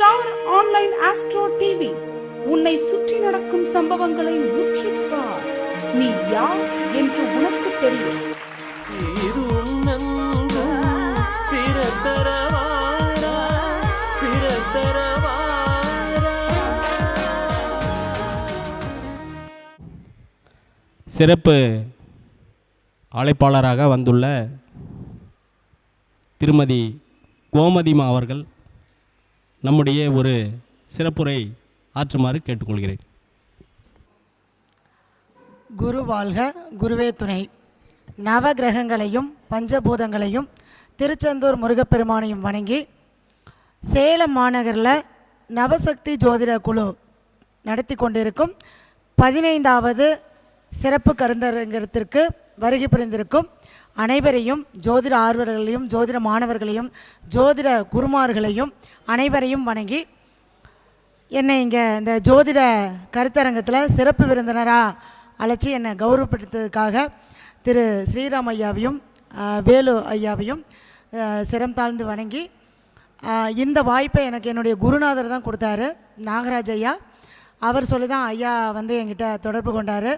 Star online astro TV உன்னை சுற்றி நடக்கும் சம்பவங்களை உற்றுப்பார். நீ யார் என்று உனக்கு தெரியும். சிறப்பு அழைப்பாளராக வந்துள்ள திருமதி கோமதிமா அவர்கள் நம்முடைய ஒரு சிறப்புரை ஆற்றுமாறு கேட்டுக்கொள்கிறேன். குரு வாழ்க, குருவே துணை. நவகிரகங்களையும் பஞ்சபூதங்களையும் திருச்செந்தூர் முருகப்பெருமானையும் வணங்கி சேலம் மாநகரில் நவசக்தி ஜோதிட குழு நடத்தி கொண்டிருக்கும் 15வது சிறப்பு கருத்தரங்கத்திற்கு வருகை புரிந்திருக்கும் அனைவரையும், ஜோதிட ஆர்வலர்களையும், ஜோதிட மாணவர்களையும், ஜோதிட குருமார்களையும் அனைவரையும் வணங்கி என்னை இங்கே இந்த ஜோதிட கருத்தரங்கத்தில் சிறப்பு விருந்தினராக அழைச்சி என்னை கௌரவப்படுத்துறதுக்காக திரு ஸ்ரீராம் ஐயாவையும் வேலு ஐயாவையும் சிரம் தாழ்ந்து வணங்கி, இந்த வாய்ப்பை எனக்கு என்னுடைய குருநாதர் தான் கொடுத்தாரு, நாகராஜ் ஐயா. அவர் சொல்லி தான் ஐயா வந்து என்கிட்ட தொடர்பு கொண்டார்.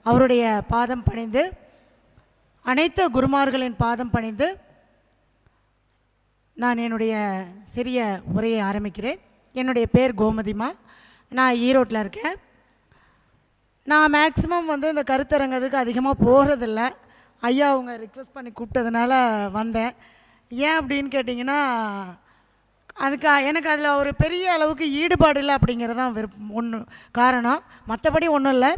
அவருடைய பாதம் பணிந்து, அனைத்து குருமார்களின் பாதம் பணிந்து நான் என்னுடைய சிறிய உரையை ஆரம்பிக்கிறேன். என்னுடைய பேர் கோமதிமா. நான் ஈரோட்டில் இருக்கேன். நான் மேக்ஸிமம் வந்து இந்த கருத்தரங்கத்துக்கு அதிகமாக போகிறதில்ல. ஐயா அவங்க ரிக்வெஸ்ட் பண்ணி கூப்பிட்டதுனால வந்தேன். ஏன் அப்படின்னு கேட்டிங்கன்னா, அதுக்கு எனக்கு அதில் ஒரு பெரிய அளவுக்கு ஈடுபாடு இல்லை அப்படிங்கிறது தான் ஒன்று காரணம். மற்றபடி ஒன்றும் இல்லை.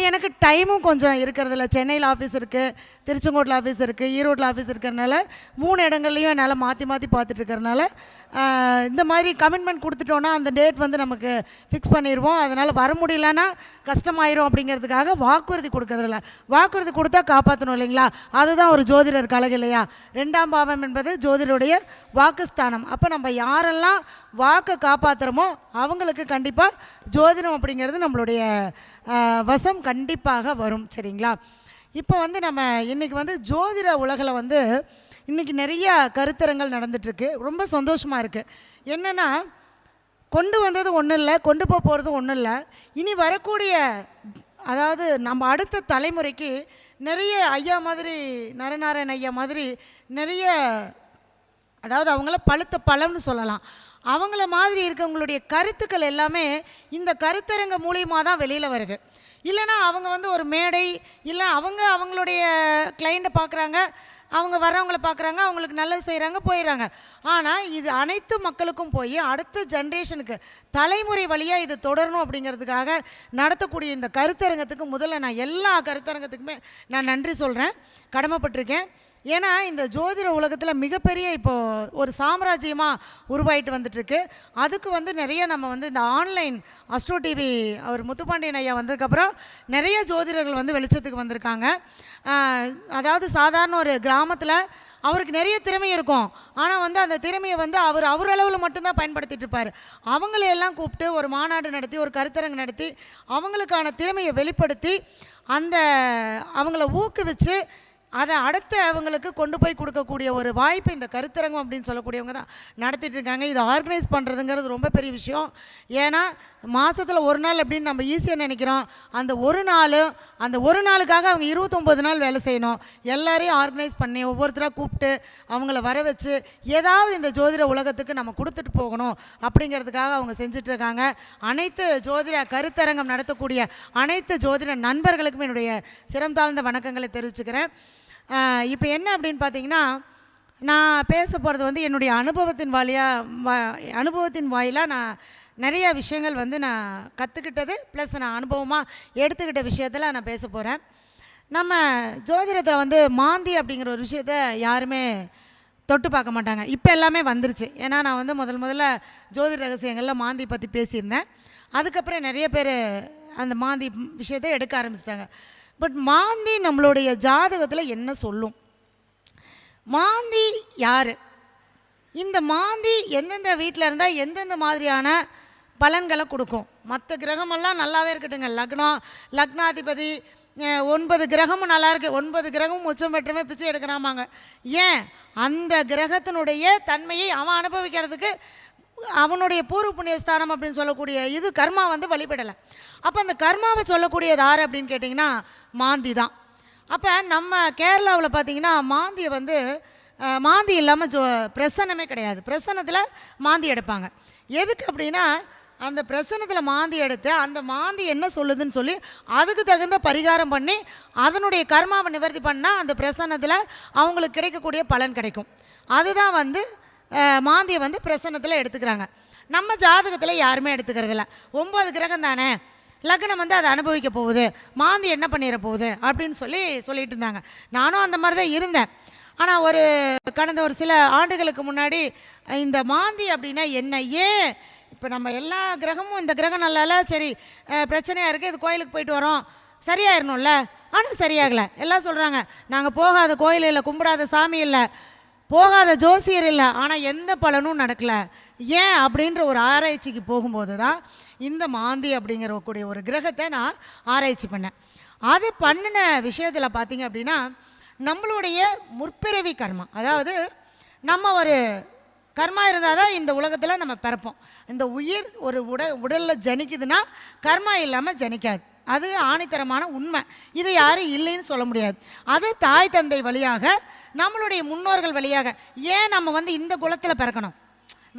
எனக்கு டைமும் கொஞ்சம் இருக்கிறதில்ல. சென்னையில் ஆஃபீஸ் இருக்குது, திருச்செங்கோட்டில் ஆஃபீஸ் இருக்குது, ஈரோட்டில் ஆஃபீஸ் இருக்கிறதுனால 3 இடங்கள்லையும் என்னால் மாற்றி மாற்றி பார்த்துட்டு இருக்கிறதுனால இந்த மாதிரி கமிட்மெண்ட் கொடுத்துட்டோன்னா அந்த டேட் வந்து நமக்கு ஃபிக்ஸ் பண்ணிடுவோம். அதனால் வர முடியலன்னா கஷ்டமாயிரும் அப்படிங்கிறதுக்காக வாக்குறுதி கொடுக்கறதில்ல. வாக்குறுதி கொடுத்தா காப்பாற்றணும் இல்லைங்களா? அதுதான் ஒரு ஜோதிடர் கழகம் இல்லையா? 2ஆம் பாவம் என்பது ஜோதிடருடைய வாக்குஸ்தானம். அப்போ நம்ம யாரெல்லாம் வாக்கை காப்பாற்றுறோமோ அவங்களுக்கு கண்டிப்பாக ஜோதிடம் அப்படிங்கிறது நம்மளுடைய வசம் கண்டிப்பாக வரும். சரிங்களா? இப்போ வந்து நம்ம இன்றைக்கி வந்து ஜோதிட உலகில் வந்து இன்றைக்கி நிறைய கருத்தரங்கள் நடந்துகிட்ருக்கு. ரொம்ப சந்தோஷமாக இருக்குது. என்னென்னா, கொண்டு வந்தது ஒன்றும் இல்லை, கொண்டு போகிறது ஒன்றும் இல்லை. இனி வரக்கூடிய, அதாவது நம்ம அடுத்த தலைமுறைக்கு நிறைய ஐயா மாதிரி, நரநாராயண ஐயா மாதிரி நிறைய, அதாவது அவங்கள பழுத்த பழம்னு சொல்லலாம், அவங்கள மாதிரி இருக்கவங்களுடைய கருத்துக்கள் எல்லாமே இந்த கருத்தரங்க மூலியமாக தான் வெளியில் வருது. இல்லைனா அவங்க வந்து ஒரு மேடை, இல்லை அவங்களுடைய கிளைண்ட்டை பார்க்குறாங்க, அவங்க வர்றவங்கள பார்க்குறாங்க, அவங்களுக்கு நல்லது செய்கிறாங்க, போயிடுறாங்க. ஆனால் இது அனைத்து மக்களுக்கும் போய் அடுத்த ஜென்ரேஷனுக்கு தலைமுறை வழியாக இது தொடரணும் அப்படிங்கிறதுக்காக நடத்தக்கூடிய இந்த கருத்தரங்கத்துக்கு முதல்ல நான் எல்லா கருத்தரங்கத்துக்குமே நான் நன்றி சொல்கிறேன், கடமைப்பட்டிருக்கேன். ஏன்னா இந்த ஜோதிட உலகத்தில் மிகப்பெரிய இப்போது ஒரு சாம்ராஜ்யமாக உருவாயிட்டு வந்துட்டுருக்கு. அதுக்கு வந்து நிறைய நம்ம வந்து இந்த ஆன்லைன் அஸ்ட்ரோ டிவி அவர் முத்துப்பாண்டியன் ஐயா வந்ததுக்கப்புறம் நிறைய ஜோதிடர்கள் வந்து வெளிச்சத்துக்கு வந்திருக்காங்க. அதாவது சாதாரண ஒரு கிராமத்தில் அவருக்கு நிறைய திறமை இருக்கும், ஆனால் வந்து அந்த திறமையை வந்து அவர் அளவில் மட்டும்தான் பயன்படுத்திட்டு இருப்பார். அவங்களையெல்லாம் கூப்பிட்டு ஒரு மாநாடு நடத்தி, ஒரு கருத்தரங்கு நடத்தி, அவங்களுக்கான திறமையை வெளிப்படுத்தி, அந்த அவங்கள ஊக்குவிச்சு அதை அடுத்து அவங்களுக்கு கொண்டு போய் கொடுக்கக்கூடிய ஒரு வாய்ப்பு இந்த கருத்தரங்கம் அப்படின்னு சொல்லக்கூடியவங்க தான் நடத்திட்டு இருக்காங்க. இதை ஆர்கனைஸ் பண்ணுறதுங்கிறது ரொம்ப பெரிய விஷயம். ஏன்னா மாதத்தில் ஒரு நாள் அப்படின்னு நம்ம ஈஸியாக நினைக்கிறோம். அந்த ஒரு நாளுக்காக அவங்க 29 நாள் வேலை செய்யணும். எல்லாரையும் ஆர்கனைஸ் பண்ணி ஒவ்வொருத்தராக கூப்பிட்டு அவங்கள வர வச்சு ஏதாவது இந்த ஜோதிட உலகத்துக்கு நம்ம கொடுத்துட்டு போகணும் அப்படிங்கிறதுக்காக அவங்க செஞ்சிட்ருக்காங்க. அனைத்து ஜோதிட கருத்தரங்கம் நடத்தக்கூடிய அனைத்து ஜோதிட நண்பர்களுக்கும் என்னுடைய சிரம் தாழ்ந்த வணக்கங்களை தெரிவிச்சுக்கிறேன். இப்போ என்ன அப்படின்னு பார்த்தீங்கன்னா, நான் பேச போகிறது வந்து என்னுடைய அனுபவத்தின் வாயிலாக நான் நிறைய விஷயங்கள் வந்து நான் கற்றுக்கிட்டது, ப்ளஸ் நான் அனுபவமாக எடுத்துக்கிட்ட விஷயத்தில் நான் பேச போகிறேன். நம்ம ஜோதிடத்தில் வந்து மாந்தி அப்படிங்கிற ஒரு விஷயத்த யாருமே தொட்டு பார்க்க மாட்டாங்க. இப்போ எல்லாமே வந்துருச்சு. ஏன்னா நான் வந்து முதல்ல ஜோதிட ரகசியங்களில் மாந்தி பற்றி பேசியிருந்தேன். அதுக்கப்புறம் நிறைய பேர் அந்த மாந்தி விஷயத்தை எடுக்க ஆரம்பிச்சிட்டாங்க. பட் மாந்தி நம்மளுடைய ஜாதகத்தில் என்ன சொல்லும்? மாந்தி யார்? இந்த மாந்தி எந்தெந்த வீட்டில் இருந்தால் எந்தெந்த மாதிரியான பலன்களை கொடுக்கும்? மற்ற கிரகமெல்லாம் நல்லாவே இருக்கட்டுங்க. லக்னாதிபதி 9 கிரகமும் நல்லா இருக்குது, 9 கிரகமும் உச்சம் பெற்றமே பிச்சை எடுக்கிறாமாங்க. ஏன்? அந்த கிரகத்தினுடைய தன்மையை அவன் அனுபவிக்கிறதுக்கு அவனுடைய பூர்வ புண்ணியஸ்தானம் அப்படின்னு சொல்லக்கூடிய இது கர்மா வந்து வழிபடலை. அப்போ அந்த கர்மாவை சொல்லக்கூடியது யார் அப்படின்னு கேட்டிங்கன்னா மாந்தி தான். அப்போ நம்ம கேரளாவில் பார்த்திங்கன்னா மாந்தியை வந்து மாந்தி இல்லாமல் பிரசன்னமே கிடையாது. பிரசன்னத்தில் மாந்தி எடுப்பாங்க. எதுக்கு அப்படின்னா அந்த பிரசன்னத்தில் மாந்தி எடுத்து அந்த மாந்தி என்ன சொல்லுதுன்னு சொல்லி அதுக்கு தகுந்த பரிகாரம் பண்ணி அதனுடைய கர்மாவை நிவர்த்தி பண்ணால் அந்த பிரசன்னத்தில் அவங்களுக்கு கிடைக்கக்கூடிய பலன் கிடைக்கும். அதுதான் வந்து மாந்தியை வந்து பிரசன்னத்தில் எடுத்துக்கிறாங்க. நம்ம ஜாதகத்தில் யாருமே எடுத்துக்கிறதில்ல. 9 கிரகம் தானே, லக்னம் வந்து அதை அனுபவிக்க போகுது, மாந்தி என்ன பண்ணிட போகுது அப்படின்னு சொல்லிட்டு இருந்தாங்க. நானும் அந்த மாதிரி தான் இருந்தேன். ஆனால் கடந்த ஒரு சில ஆண்டுகளுக்கு முன்னாடி இந்த மாந்தி அப்படின்னா என்ன, ஏன் இப்போ நம்ம எல்லா கிரகமும் இந்த கிரகம் நல்லால சரி பிரச்சனையாக இருக்குது, இது கோயிலுக்கு போயிட்டு வரோம் சரியாயிடணும்ல, ஆனால் சரியாகலை. எல்லாம் சொல்கிறாங்க நாங்கள் போகாத கோயில் இல்லை, கும்பிடாத சாமி இல்லை, போகாத ஜோசியர் இல்லை, ஆனால் எந்த பலனும் நடக்கலை. ஏன் அப்படின்ற ஒரு ஆராய்ச்சிக்கு போகும்போது தான் இந்த மாந்தி அப்படிங்கிற ஒரு கிரகத்தை நான் ஆராய்ச்சி பண்ணேன். அது பண்ணின விஷயத்தில் பார்த்திங்க அப்படின்னா நம்மளுடைய முற்பிறவி கர்மா, அதாவது நம்ம ஒரு கர்மா இருந்தால் தான் இந்த உலகத்தில் நம்ம பிறப்போம். இந்த உயிர் ஒரு உடலில் ஜனிக்குதுன்னா கர்மா இல்லாமல் ஜனிக்காது. அது ஆணித்தரமான உண்மை. இது யாரும் இல்லைன்னு சொல்ல முடியாது. அது தாய் தந்தை வழியாக நம்மளுடைய முன்னோர்கள் வழியாக. ஏன் நம்ம வந்து இந்த குலத்தில் பிறக்கணும்,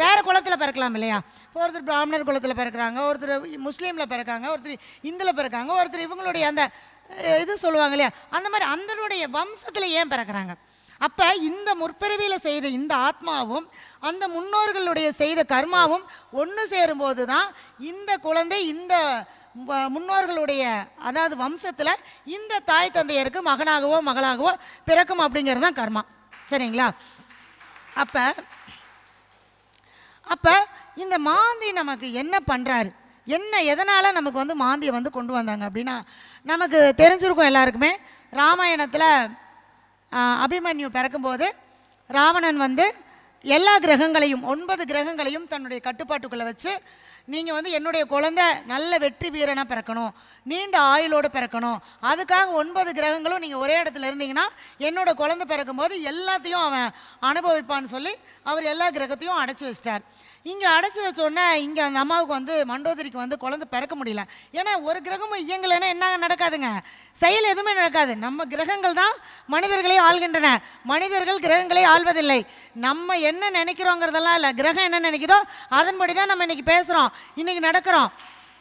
வேறு குலத்தில் பிறக்கலாம் இல்லையா? ஒருத்தர் பிராமணர் குலத்தில் பிறக்கிறாங்க, ஒருத்தர் முஸ்லீமில் பிறக்காங்க, ஒருத்தர் இந்தில் பிறக்காங்க, ஒருத்தர் இவங்களுடைய அந்த இது சொல்லுவாங்க இல்லையா, அந்த மாதிரி அந்தனுடைய வம்சத்தில் ஏன் பிறக்கிறாங்க? அப்போ இந்த முற்பிறவியில் செய்த இந்த ஆத்மாவும் அந்த முன்னோர்களுடைய செய்த கர்மாவும் ஒன்று சேரும்போது தான் இந்த குழந்தை இந்த முன்னோர்களுடைய அதாவது வம்சத்தில் இந்த தாய் தந்தையருக்கு மகனாகவோ மகளாகவோ பிறக்கும் அப்படிங்கிறது தான் கர்மா. சரிங்களா? அப்போ இந்த மாந்தி நமக்கு என்ன பண்ணுறாரு, எதனால் நமக்கு வந்து மாந்தியை வந்து கொண்டு வந்தாங்க அப்படின்னா நமக்கு தெரிஞ்சிருக்கும் எல்லாருக்குமே. ராமாயணத்தில் அபிமன்யு பிறக்கும்போது ராவணன் வந்து எல்லா கிரகங்களையும் 9 கிரகங்களையும் தன்னுடைய கட்டுப்பாட்டுக்குள்ளே வச்சு நீங்கள் வந்து என்னுடைய குழந்தை நல்ல வெற்றி வீரனாக பிறக்கணும், நீண்ட ஆயுளோடு பிறக்கணும், அதுக்காக 9 கிரகங்களும் நீங்கள் ஒரே இடத்துல இருந்தீங்கன்னா என்னோடய குழந்தை பிறக்கும்போது எல்லாத்தையும் அவன் அனுபவிப்பான்னு சொல்லி அவர் எல்லா கிரகத்தையும் அடைச்சி வச்சிட்டார். இங்கே அடைச்சி வச்சோடனே இங்கே அந்த அம்மாவுக்கு வந்து மண்டோதரிக்கு வந்து குழந்தை பிறக்க முடியல. ஏன்னா ஒரு கிரகமும் இயங்கலைன்னா என்ன நடக்காதுங்க, செயல் எதுவுமே நடக்காது. நம்ம கிரகங்கள் தான் மனிதர்களை ஆள்கின்றன, மனிதர்கள் கிரகங்களை ஆள்வதில்லை. நம்ம என்ன நினைக்கிறோங்கிறதெல்லாம் இல்லை, கிரகம் என்ன நினைக்குதோ அதன்படி தான் நம்ம இன்றைக்கி பேசுகிறோம், இன்றைக்கி நடக்கிறோம்.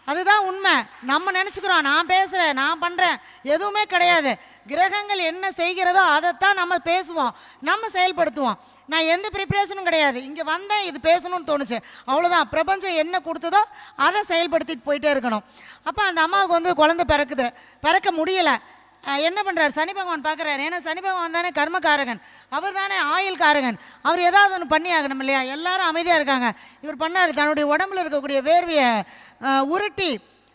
அதுதான் உண்மை. நம்ம நினச்சிக்கிறோம் நான் பேசுகிறேன் நான் பண்ணுறேன், எதுவுமே கிடையாது. கிரகங்கள் என்ன செய்கிறதோ அதைத்தான் நம்ம பேசுவோம், நம்ம செயல்படுத்துவோம். நான் எந்த ப்ரிப்ரேஷனும் கிடையாது, இங்கே வந்தேன் இது பேசணும்னு தோணுச்சு அவ்வளோதான். பிரபஞ்சம் என்ன கொடுத்ததோ அதை செயல்படுத்திட்டு போயிட்டே இருக்கணும். அப்போ அந்த அம்மாவுக்கு வந்து குழந்தை பிறக்க முடியலை. என்ன பண்ணுறாரு, சனி பகவான் பார்க்குறாரு. ஏன்னா சனி பகவான் தானே கர்மகாரகன், அவர் தானே ஆயுள் காரகன், அவர் ஏதாவது ஒன்று பண்ணி ஆகணும் இல்லையா? எல்லாரும் அமைதியாக இருக்காங்க. இவர் பண்ணார், தன்னுடைய உடம்புல இருக்கக்கூடிய வேர்வையை உருட்டி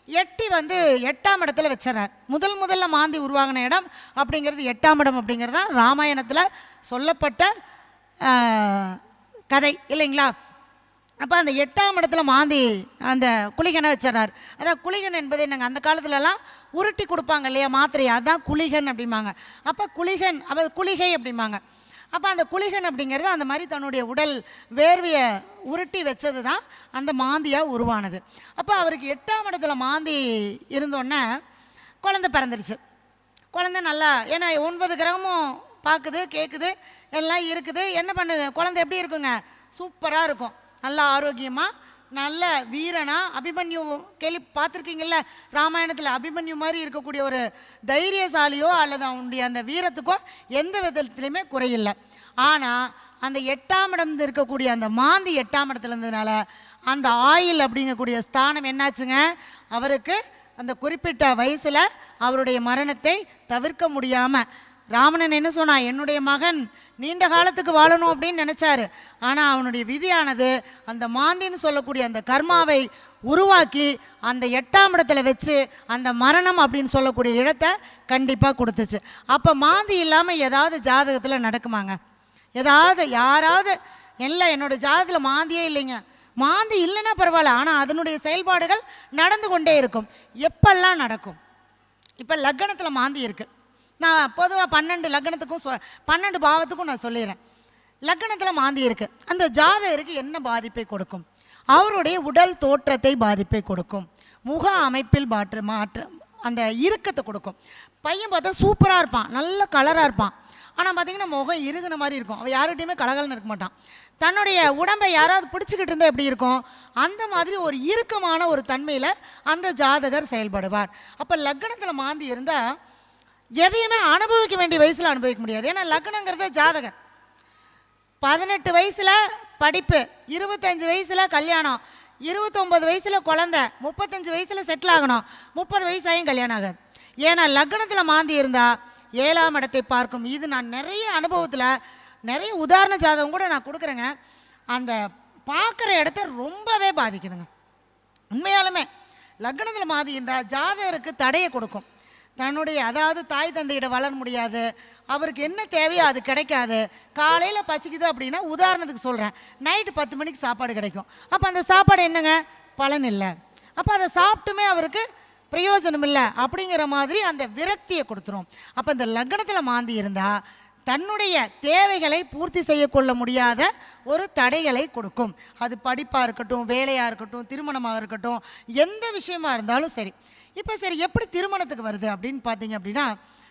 எட்டி வந்து 8ஆம் இடத்துல வச்சிடறார். முதல்ல மாந்தி உருவாகின இடம் அப்படிங்கிறது 8ஆம் இடம் அப்படிங்கிறது தான் ராமாயணத்தில் சொல்லப்பட்ட கதை இல்லைங்களா? அப்போ அந்த 8ஆம் இடத்துல மாந்தி அந்த குளிகனை வச்சிடறார். அதான் குளிகன் என்பது என்னங்க, அந்த காலத்துலலாம் உருட்டி கொடுப்பாங்க இல்லையா மாத்திரையை, அதுதான் குளிகன் அப்படிம்பாங்க. அப்போ குளிகன் குளிகை அப்படிம்பாங்க. அப்போ அந்த குளிகன் அப்படிங்கிறது அந்த மாதிரி தன்னுடைய உடல் வேர்வையை உருட்டி வச்சது தான் அந்த மாந்தியாக உருவானது. அப்போ அவருக்கு 8ஆம் இடத்துல மாந்தி இருந்தோடனே குழந்தை பிறந்துருச்சு. குழந்தை நல்லா, ஏன்னா 9 கிரகமும் பார்க்குது கேட்குது எல்லாம் இருக்குது. என்ன பண்ணுது, குழந்தை எப்படி இருக்குங்க, சூப்பராக இருக்கும், நல்லா ஆரோக்கியமாக நல்ல வீரனா. அபிமன்யு பார்த்துருக்கீங்கல்ல ராமாயணத்தில், அபிமன்யு மாதிரி இருக்கக்கூடிய ஒரு தைரியசாலியோ அல்லது அவனுடைய அந்த வீரத்துக்கோ எந்த விதத்துலையுமே குறையில்லை. ஆனால் அந்த 8ஆம் இடம் இருக்கக்கூடிய அந்த மாந்தி 8ஆம் இடத்துல இருந்ததுனால அந்த ஆயில் அப்படிங்கக்கூடிய ஸ்தானம் என்னாச்சுங்க, அவருக்கு அந்த குறிப்பிட்ட வயசில் அவருடைய மரணத்தை தவிர்க்க முடியாமல் ராவணன் என்ன சொன்னான், என்னுடைய மகன் நீண்ட காலத்துக்கு வாழணும் அப்படின்னு நினச்சாரு. ஆனால் அவனுடைய விதியானது அந்த மாந்தின்னு சொல்லக்கூடிய அந்த கர்மாவை உருவாக்கி அந்த 8ஆம் இடத்துல வச்சு அந்த மரணம் அப்படின்னு சொல்லக்கூடிய இடத்தை கண்டிப்பாக கொடுத்துச்சு. அப்போ மாந்தி இல்லாமல் ஏதாவது ஜாதகத்தில் நடக்குமாங்க? யாராவது இல்லை என்னோடய ஜாதகத்தில் மாந்தியே இல்லைங்க, மாந்தி இல்லைன்னா பரவாயில்ல, ஆனால் அதனுடைய செயல்பாடுகள் நடந்து கொண்டே இருக்கும். எப்பெல்லாம் நடக்கும்? இப்போ லக்னத்தில் மாந்தி இருக்குது. நான் பொதுவாக 12 லக்னத்துக்கும் 12 பாவத்துக்கும் நான் சொல்லிடுறேன். லக்னத்தில் மாந்தி இருக்குது, அந்த ஜாதகருக்கு என்ன பாதிப்பை கொடுக்கும்? அவருடைய உடல் தோற்றத்தை பாதிப்பை கொடுக்கும், முக அமைப்பில் மாற்ற அந்த இறுக்கத்தை கொடுக்கும். பையன் பார்த்தா சூப்பராக இருப்பான், நல்ல கலராக இருப்பான், ஆனால் பார்த்திங்கன்னா முகம் இறுகின மாதிரி இருக்கும். அவன் யார்கிட்டையுமே கலகலன்னு இருக்க மாட்டான். தன்னுடைய உடம்பை யாராவது பிடிச்சிக்கிட்டு இருந்தால் எப்படி இருக்கும், அந்த மாதிரி ஒரு இறுக்கமான ஒரு தன்மையில் அந்த ஜாதகர் செயல்படுவார். அப்போ லக்னத்தில் மாந்தி இருந்தால் எதையுமே அனுபவிக்க வேண்டிய வயசில் அனுபவிக்க முடியாது. ஏன்னா லக்னங்கிறது ஜாதகர். 18 வயசில் படிப்பு, 25 வயசில் கல்யாணம், 29 வயசில் குழந்தை, 35 வயசில் செட்டில் ஆகணும், 30 வயசாயும் கல்யாணம் ஆகாது. ஏன்னா லக்னத்தில் மாந்தி இருந்தால் 7ஆம் இடத்தை பார்க்கும். இது நான் நிறைய அனுபவத்தில் நிறைய உதாரண ஜாதகம் கூட நான் கொடுக்குறேங்க. அந்த பார்க்குற இடத்த ரொம்பவே பாதிக்குதுங்க. உண்மையாலுமே லக்னத்தில் மாந்தி இருந்தால் ஜாதகருக்கு தடையை கொடுக்கும். தன்னுடைய அதாவது தாய் தந்தையிட வளர முடியாது, அவருக்கு என்ன தேவையோ அது கிடைக்காது. காலையில் பசிக்குது அப்படின்னா உதாரணத்துக்கு சொல்கிறேன், நைட்டு 10 மணிக்கு சாப்பாடு கிடைக்கும். அப்போ அந்த சாப்பாடு என்னங்க, பலன் இல்லை. அப்போ அதை சாப்பிட்டுமே அவருக்கு பிரயோஜனம் இல்லை அப்படிங்கிற மாதிரி அந்த விரக்தியை கொடுத்துரும். அப்போ இந்த லக்னத்தில் மாந்தி இருந்தால் தன்னுடைய தேவைகளை பூர்த்தி செய்யக்கொள்ள முடியாத ஒரு தடைகளை கொடுக்கும். அது படிப்பாக இருக்கட்டும், வேலையாக இருக்கட்டும், திருமணமாக இருக்கட்டும், எந்த விஷயமா இருந்தாலும் சரி. இப்போ சரி, எப்படி திருமணத்துக்கு வருது அப்படின்னு பார்த்தீங்க அப்படின்னா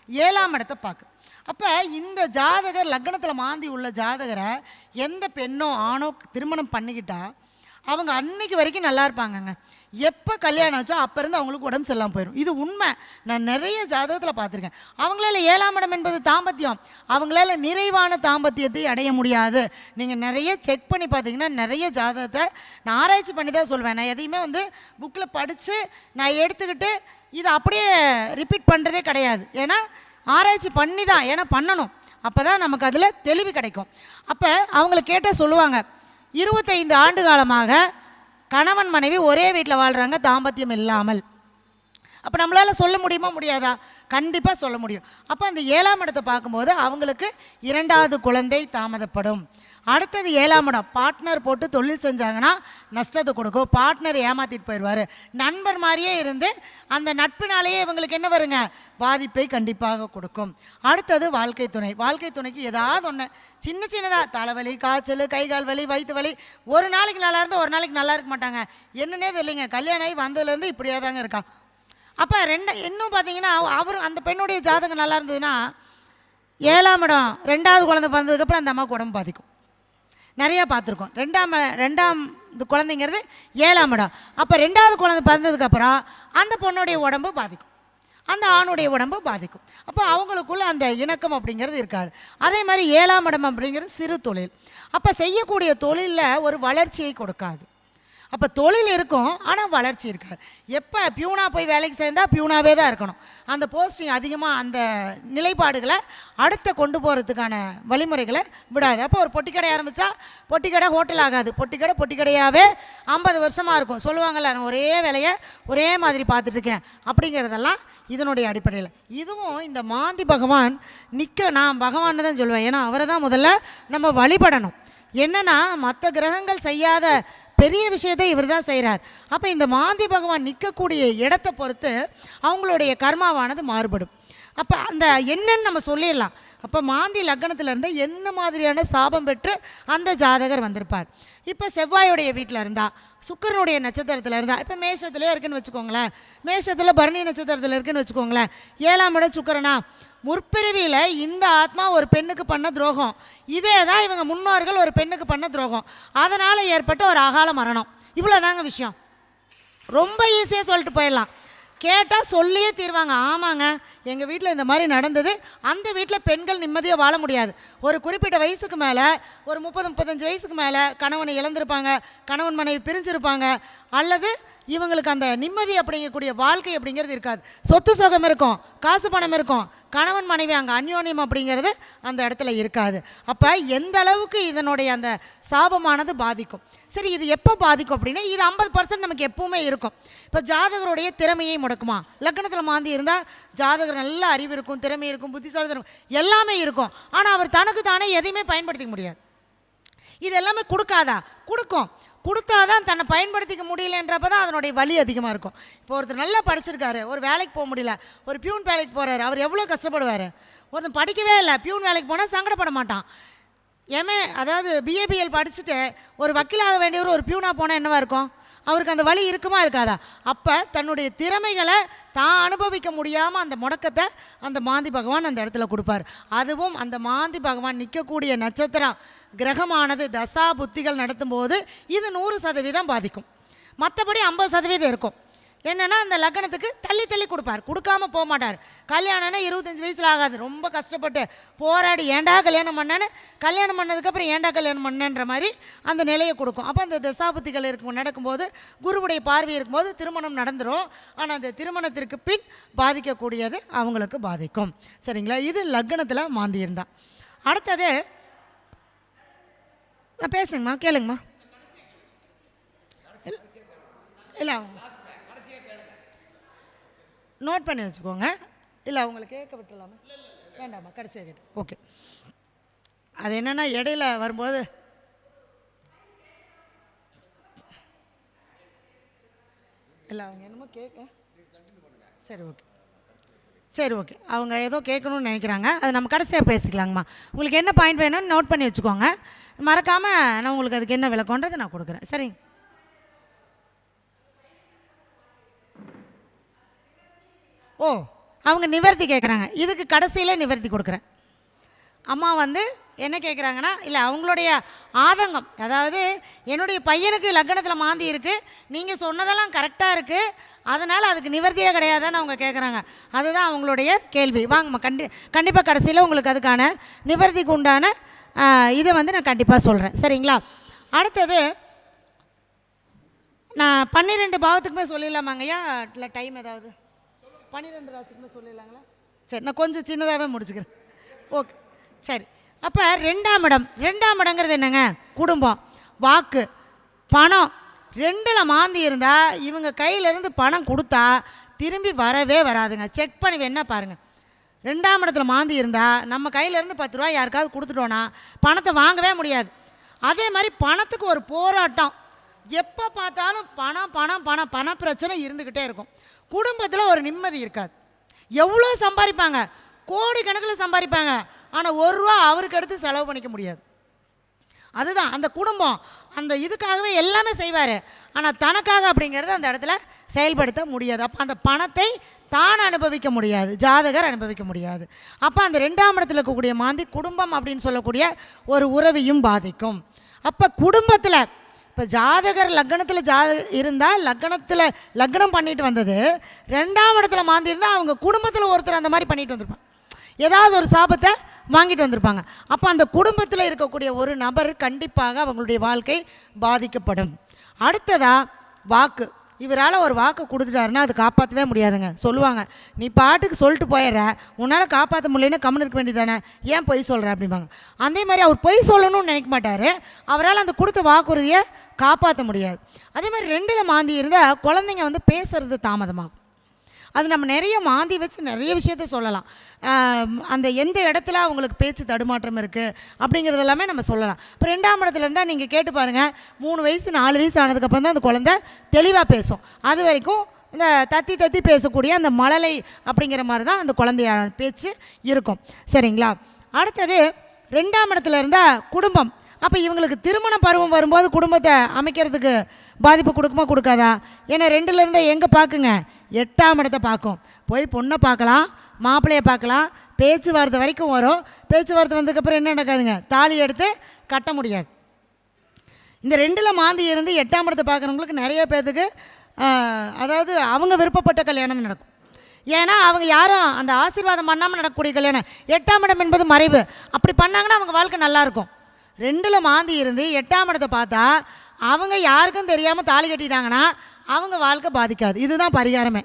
7ஆம் இடத்தை பார்க்கு. அப்போ இந்த ஜாதகர் லக்னத்தில் மாந்தி உள்ள ஜாதகரை எந்த பெண்ணோ ஆணோ திருமணம் பண்ணிக்கிட்டா அவங்க அன்னைக்கு வரைக்கும் நல்லா இருப்பாங்கங்க. எப்போ கல்யாணம் ஆச்சோ அப்போ இருந்து அவங்களுக்கு உடம்பு சரியில்லாமல் போயிடும். இது உண்மை, நான் நிறைய ஜாதகத்தில் பார்த்துருக்கேன். அவங்களால 7ஆம் இடம் என்பது தாம்பத்தியம், அவங்களால நிறைவான தாம்பத்தியத்தை அடைய முடியாது. நீங்கள் நிறைய செக் பண்ணி பார்த்தீங்கன்னா நிறைய ஜாதகத்தை நான் ஆராய்ச்சி பண்ணி தான் சொல்வேன். நான் எதையுமே புக்கில் படித்து நான் எடுத்துக்கிட்டு இதை அப்படியே ரிப்பீட் பண்ணுறதே கிடையாது. ஏன்னா ஆராய்ச்சி பண்ணி தான், ஏன்னா பண்ணணும், அப்போ தான் நமக்கு அதில் தெளிவு கிடைக்கும். அப்போ அவங்கள கேட்டால் சொல்லுவாங்க, 25 ஆண்டு காலமாக கணவன் மனைவி ஒரே வீட்டில் வாழ்கிறாங்க தாம்பத்தியம் இல்லாமல். அப்போ நம்மளால் சொல்ல முடியுமா, முடியாதா? கண்டிப்பாக சொல்ல முடியும். அப்போ அந்த 7ஆம் இடத்தை பார்க்கும்போது அவங்களுக்கு 2வது குழந்தை தாமதப்படும். அடுத்தது 7ஆம் இடம், பார்ட்னர் போட்டு தொழில் செஞ்சாங்கன்னா நஷ்டத்தை கொடுக்கும், பார்ட்னர் ஏமாற்றிட்டு போயிடுவார். நண்பர் மாதிரியே இருந்து அந்த நட்பினாலேயே இவங்களுக்கு என்ன வருங்க, பாதிப்பை கண்டிப்பாக கொடுக்கும். அடுத்தது வாழ்க்கை துணை. வாழ்க்கை துணைக்கு ஏதாவது ஒன்று சின்ன சின்னதாக தலைவலி, காய்ச்சல், கை கால் வலி, வயிற்று வலி, ஒரு நாளைக்கு நல்லா இருந்தால் ஒரு நாளைக்கு நல்லா இருக்க மாட்டாங்க. என்னன்னே தெரியலைங்க, கல்யாணம் ஆகி வந்ததுலேருந்து இப்படியே தாங்க இருக்கா. அப்போ இன்னும் பார்த்தீங்கன்னா அவர் அந்த பெண்ணுடைய ஜாதகம் நல்லா இருந்ததுன்னா 7ஆம் இடம் 2வது குழந்தை பிறந்ததுக்கப்புறம் அந்த அம்மாவுக்கு உடம்பு பாதிக்கும். நிறையா பார்த்துருக்கோம். ரெண்டாம் குழந்தைங்கிறது 7ஆம் இடம். அப்போ 2வது குழந்தை பிறந்ததுக்கப்புறம் அந்த பொண்ணுடைய உடம்பு பாதிக்கும், அந்த ஆணுடைய உடம்பு பாதிக்கும். அப்போ அவங்களுக்குள்ள அந்த இணக்கம் அப்படிங்கிறது இருக்காது. அதே மாதிரி 7ஆம் இடம் அப்படிங்கிறது சிறு தொழில். அப்போ செய்யக்கூடிய தொழிலில் ஒரு வளர்ச்சியை கொடுக்காது. அப்போ தொழில் இருக்கும் ஆனால் வளர்ச்சி இருக்காது. எப்போ பியூனாக போய் வேலைக்கு சேர்ந்தால் பியூனாகவே தான் இருக்கணும். அந்த போஸ்டிங் அதிகமாக அந்த நிலைப்பாடுகளை அடுத்த கொண்டு போகிறதுக்கான வழிமுறைகளை விடாது. அப்போ ஒரு பொட்டிக்கடை ஆரம்பித்தா பொட்டிக்கடை ஹோட்டல் ஆகாது, பொட்டிக்கடையாகவே 50 வருஷமாக இருக்கும். சொல்லுவாங்கள்ல, நான் ஒரே வேலையை ஒரே மாதிரி பார்த்துட்ருக்கேன் அப்படிங்கிறதெல்லாம் இதனுடைய அடிப்படையில். இதுவும் இந்த மாந்தி பகவான் நான் பகவான்னு தான் சொல்லுவேன். ஏன்னா அவரை தான் முதல்ல நம்ம வழிபடணும். என்னென்னா மற்ற கிரகங்கள் செய்யாத பெரிய விஷயத்தை இவர் தான் செய்கிறார். அப்போ இந்த மாந்தி பகவான் நிற்கக்கூடிய இடத்தை பொறுத்து அவங்களுடைய கர்மாவானது மாறுபடும். அப்போ அந்த என்னன்னு நம்ம சொல்லிடலாம். அப்போ மாந்தி லக்னத்தில் இருந்தால் என்ன மாதிரியான சாபம் பெற்று அந்த ஜாதகர் வந்திருப்பார். இப்போ செவ்வாயுடைய வீட்டில் இருந்தால், சுக்கிரனுடைய நட்சத்திரத்தில் இருந்தால், இப்போ மேஷத்துலேயே இருக்குன்னு வச்சுக்கோங்களேன், மேஷத்தில் பரணி நட்சத்திரத்தில் இருக்குன்னு வச்சுக்கோங்களேன், 7ஆம் இடம் சுக்கிரனா, முற்பிறவியில் இந்த ஆத்மா ஒரு பெண்ணுக்கு பண்ண துரோகம், இதே தான் இவங்க முன்னோர்கள் ஒரு பெண்ணுக்கு பண்ண துரோகம், அதனால் ஏற்பட்ட ஒரு அகால மரணம். இவ்வளோதாங்க விஷயம். ரொம்ப ஈஸியாக சொல்லிட்டு போயிடலாம். கேட்டால் சொல்லியே தீர்வாங்க. ஆமாங்க, எங்கள் வீட்டில் இந்த மாதிரி நடந்தது, அந்த வீட்டில் பெண்கள் நிம்மதியாக வாழ முடியாது. ஒரு குறிப்பிட்ட வயசுக்கு மேலே, ஒரு 30-35 வயசுக்கு மேலே கணவனை இழந்திருப்பாங்க, கணவன் மனைவி பிரிஞ்சிருப்பாங்க, அல்லது இவங்களுக்கு அந்த நிம்மதி அப்படிங்கக்கூடிய வாழ்க்கை அப்படிங்கிறது இருக்காது. சொத்து சுகம் இருக்கும், காசு பணம் இருக்கும், கணவன் மனைவி அங்கே அந்யோன்யம் அப்படிங்கிறது அந்த இடத்துல இருக்காது. அப்போ எந்த அளவுக்கு இதனுடைய அந்த சாபமானது பாதிக்கும். சரி, இது எப்போ பாதிக்கும் அப்படின்னா இது 50% நமக்கு எப்பவுமே இருக்கும். இப்போ ஜாதகருடைய திறமையை முடக்குமா? லக்னத்தில் மாந்தி இருந்தால் ஜாதகர் நல்ல அறிவு இருக்கும், திறமை இருக்கும், புத்திசாலித்தனம் எல்லாமே இருக்கும். ஆனால் அவர் தனக்கு தானே எதையுமே பயன்படுத்திக்க முடியாது. இது எல்லாமே கொடுக்காதா? கொடுத்தாதான் தன்னை பயன்படுத்திக்க முடியலன்றப்ப தான் அதனுடைய வலி அதிகமாக இருக்கும். இப்போ ஒருத்தர் நல்லா படிச்சிருக்காரு, ஒரு வேலைக்கு போக முடியல, ஒரு பியூன் வேலைக்கு போகிறாரு, அவர் எவ்வளோ கஷ்டப்படுவார். ஒருத்தன் படிக்கவே இல்லை, பியூன் வேலைக்கு போனால் சங்கடப்பட மாட்டான். அதாவது பிஏபிஎல் படிச்சுட்டு ஒரு வக்கீலாக வேண்டியவர் ஒரு பியூனா போனால் என்னவா இருக்கும்? அவருக்கு அந்த வழி இருக்குமா இருக்காதா? அப்போ தன்னுடைய திறமைகளை தான் அனுபவிக்க முடியாமல் அந்த முடக்கத்தை அந்த மாந்தி பகவான் அந்த இடத்துல கொடுப்பார். அதுவும் அந்த மாந்தி பகவான் நிற்கக்கூடிய நட்சத்திரம் கிரகமானது தசா புத்திகள் நடத்தும்போது இது 100% பாதிக்கும். மற்றபடி 50% இருக்கும். என்னென்னா அந்த லக்னத்துக்கு தள்ளி தள்ளி கொடுப்பார், கொடுக்காம போக மாட்டார். கல்யாணம்னா 25 வயசில் ஆகாது, ரொம்ப கஷ்டப்பட்டு போராடி ஏண்டா கல்யாணம் பண்ணேன்னு, கல்யாணம் பண்ணதுக்கப்புறம் ஏண்டா கல்யாணம் பண்ணேன்ற மாதிரி அந்த நிலையை கொடுக்கும். அப்போ அந்த தசாபுத்திகள் நடக்கும்போது குருவுடைய பார்வை இருக்கும்போது திருமணம் நடந்துடும். ஆனால் அந்த திருமணத்திற்கு பின் பாதிக்கக்கூடியது அவங்களுக்கு பாதிக்கும். சரிங்களா? இது லக்னத்தில் மாந்தி இருந்தால். அடுத்தது பேசுங்கம்மா, கேளுங்கம்மா. இல்லை நோட் பண்ணி வச்சுக்கோங்க. இல்லை அவங்களை கேட்க விட்டுலாமா? வேண்டாம்மா, கடைசியாக கேட்டு. ஓகே. அது என்னென்னா இடையில வரும்போது இல்லை அவங்க என்னமோ கேட்க. சரி ஓகே, சரி ஓகே. அவங்க ஏதோ கேட்கணும்னு நினைக்கிறாங்க, அது நம்ம கடைசியாக பேசிக்கலாங்கம்மா. உங்களுக்கு என்ன பாயிண்ட் வேணும்னு நோட் பண்ணி வச்சுக்கோங்க. மறக்காமல் நான் உங்களுக்கு அதுக்கு என்ன விளக்கம்ன்றது நான் கொடுக்குறேன். சரிங்க. ஓ, அவங்க நிவர்த்தி கேட்குறாங்க. இதுக்கு கடைசியில் நிவர்த்தி கொடுக்குறேன். அம்மா என்ன கேட்குறாங்கன்னா, இல்லை அவங்களுடைய ஆதங்கம், அதாவது என்னுடைய பையனுக்கு லக்னத்தில் மாந்தி இருக்குது, நீங்கள் சொன்னதெல்லாம் கரெக்டாக இருக்குது, அதனால் அதுக்கு நிவர்த்தியே கிடையாதுன்னு அவங்க கேட்குறாங்க. அதுதான் அவங்களுடைய கேள்வி. வாங்கம்மா, கண்டிப்பாக கடைசியில் உங்களுக்கு அதுக்கான நிவர்த்திக்கு உண்டான இதை நான் கண்டிப்பாக சொல்கிறேன். சரிங்களா? அடுத்தது நான் 12 பாவத்துக்குமே சொல்லிடலாமாங்கய்யா? இல்லை டைம் ஏதாவது 12 ராசிக்குமே சொல்லிடலாங்களா? சரி, நான் கொஞ்சம் சின்னதாகவே முடிச்சுக்கிறேன். ஓகே, சரி. அப்போ 2ஆம் இடம், 2ஆம் இடங்கிறது என்னங்க? குடும்பம், வாக்கு, பணம். 2ல் மாந்தி இருந்தால் இவங்க கையிலேருந்து பணம் கொடுத்தா திரும்பி வரவே வராதுங்க. செக் பண்ணி வேணா பாருங்கள். 2ஆம் இடத்துல மாந்தி இருந்தால் நம்ம கையிலேருந்து 10 ரூபா யாருக்காவது கொடுத்துட்டோன்னா பணத்தை வாங்கவே முடியாது. அதே மாதிரி பணத்துக்கு ஒரு போராட்டம், எப்போ பார்த்தாலும் பணம் பணம் பணம் பண பிரச்சனை இருந்துக்கிட்டே இருக்கும். குடும்பத்தில் ஒரு நிம்மதி இருக்காது. எவ்வளோ சம்பாதிப்பாங்க, கோடி கணக்கில் சம்பாதிப்பாங்க, ஆனால் 1 ரூபா அவருக்கு எடுத்து செலவு பண்ணிக்க முடியாது. அதுதான் அந்த குடும்பம் அந்த இதுக்காகவே எல்லாமே செய்வார், ஆனால் தனக்காக அப்படிங்கிறது அந்த இடத்துல செயல்படுத்த முடியாது. அப்போ அந்த பணத்தை தான் அனுபவிக்க முடியாது, ஜாதகர் அனுபவிக்க முடியாது. அப்போ அந்த 2ஆம் இடத்துல இருக்கக்கூடிய மாந்தி குடும்பம் அப்படின்னு சொல்லக்கூடிய ஒரு உறவையும் பாதிக்கும். அப்போ குடும்பத்தில் இப்போ ஜாதகர் லக்னத்தில் இருந்தால் லக்னம் பண்ணிட்டு வந்தது 2ஆம் இடத்துல மாந்தி இருந்தால் அவங்க குடும்பத்தில் ஒருத்தர் அந்த மாதிரி பண்ணிட்டு வந்திருப்பாங்க, ஏதாவது ஒரு சாபத்தை வாங்கிட்டு வந்திருப்பாங்க. அப்போ அந்த குடும்பத்தில் இருக்கக்கூடிய ஒரு நபர் கண்டிப்பாக அவங்களுடைய வாழ்க்கை பாதிக்கப்படும். அடுத்ததாக வாக்கு. இவரால் ஒரு வாக்கு கொடுத்துட்டாருன்னா அது காப்பாற்றவே முடியாதுங்க. சொல்லுவாங்க, நீ பாட்டுக்கு சொல்லிட்டு போயிடுற, உன்னால் காப்பாற்ற முடியலன்னு கம்முன்னு இருக்க வேண்டியதானே, ஏன் பொய் சொல்கிற அப்படிம்பாங்க. அதே மாதிரி அவர் பொய் சொல்லணும்னு நினைக்க மாட்டார், அவரால் அந்த கொடுத்த வாக்குறுதியை காப்பாற்ற முடியாது. அதே மாதிரி 2ல் மாந்தி இருந்தால் குழந்தைங்க பேசுறது தாமதமாகும். அது நம்ம நிறைய மாந்தி வச்சு நிறைய விஷயத்த சொல்லலாம். அந்த எந்த இடத்துல அவங்களுக்கு பேச்சு தடுமாற்றம் இருக்குது அப்படிங்கிறது எல்லாமே நம்ம சொல்லலாம். இப்போ 2ஆம் இடத்துல இருந்தால் நீங்கள் கேட்டு பாருங்கள், 3 வயசு 4 வயசு ஆனதுக்கப்புறம் தான் அந்த குழந்தை தெளிவாக பேசும். அது வரைக்கும் இந்த தத்தி தத்தி பேசக்கூடிய அந்த மழலை அப்படிங்கிற மாதிரி தான் அந்த குழந்தைய பேச்சு இருக்கும். சரிங்களா? அடுத்தது 2ஆம் இடத்துல இருந்தால் குடும்பம். அப்போ இவங்களுக்கு திருமண பருவம் வரும்போது குடும்பத்தை அமைக்கிறதுக்கு பாதிப்பு கொடுக்குமா கொடுக்காதா? ஏன்னா 2ல் இருந்தால் எங்கே பார்க்குங்க, 8ஆம் இடத்தை பார்க்கும். போய் பொண்ணை பார்க்கலாம், மாப்பிள்ளையை பார்க்கலாம், பேச்சுவார்த்தை வரைக்கும் வரும். பேச்சுவார்த்தை வந்ததுக்கப்புறம் என்ன நடக்காதுங்க, தாலி எடுத்து கட்ட முடியாது. இந்த 2ல் மாந்தி இருந்து 8ஆம் இடத்தை பார்க்குறவங்களுக்கு நிறைய பேர்த்துக்கு அதாவது அவங்க விருப்பப்பட்ட கல்யாணம் நடக்கும். ஏன்னா அவங்க யாரும் அந்த ஆசீர்வாதம் பண்ணாமல் நடக்கக்கூடிய கல்யாணம். 8ஆம் இடம் என்பது மறைவு. அப்படி பண்ணாங்கன்னா அவங்க வாழ்க்கை நல்லாயிருக்கும். 2ல் மாந்தி இருந்து 8ஆம் இடத்தை பார்த்தா அவங்க யாருக்கும் தெரியாமல் தாலி கட்டிட்டாங்கன்னா அவங்க வாழ்க்கை பாதிக்காது. இதுதான் பரிகாரமே.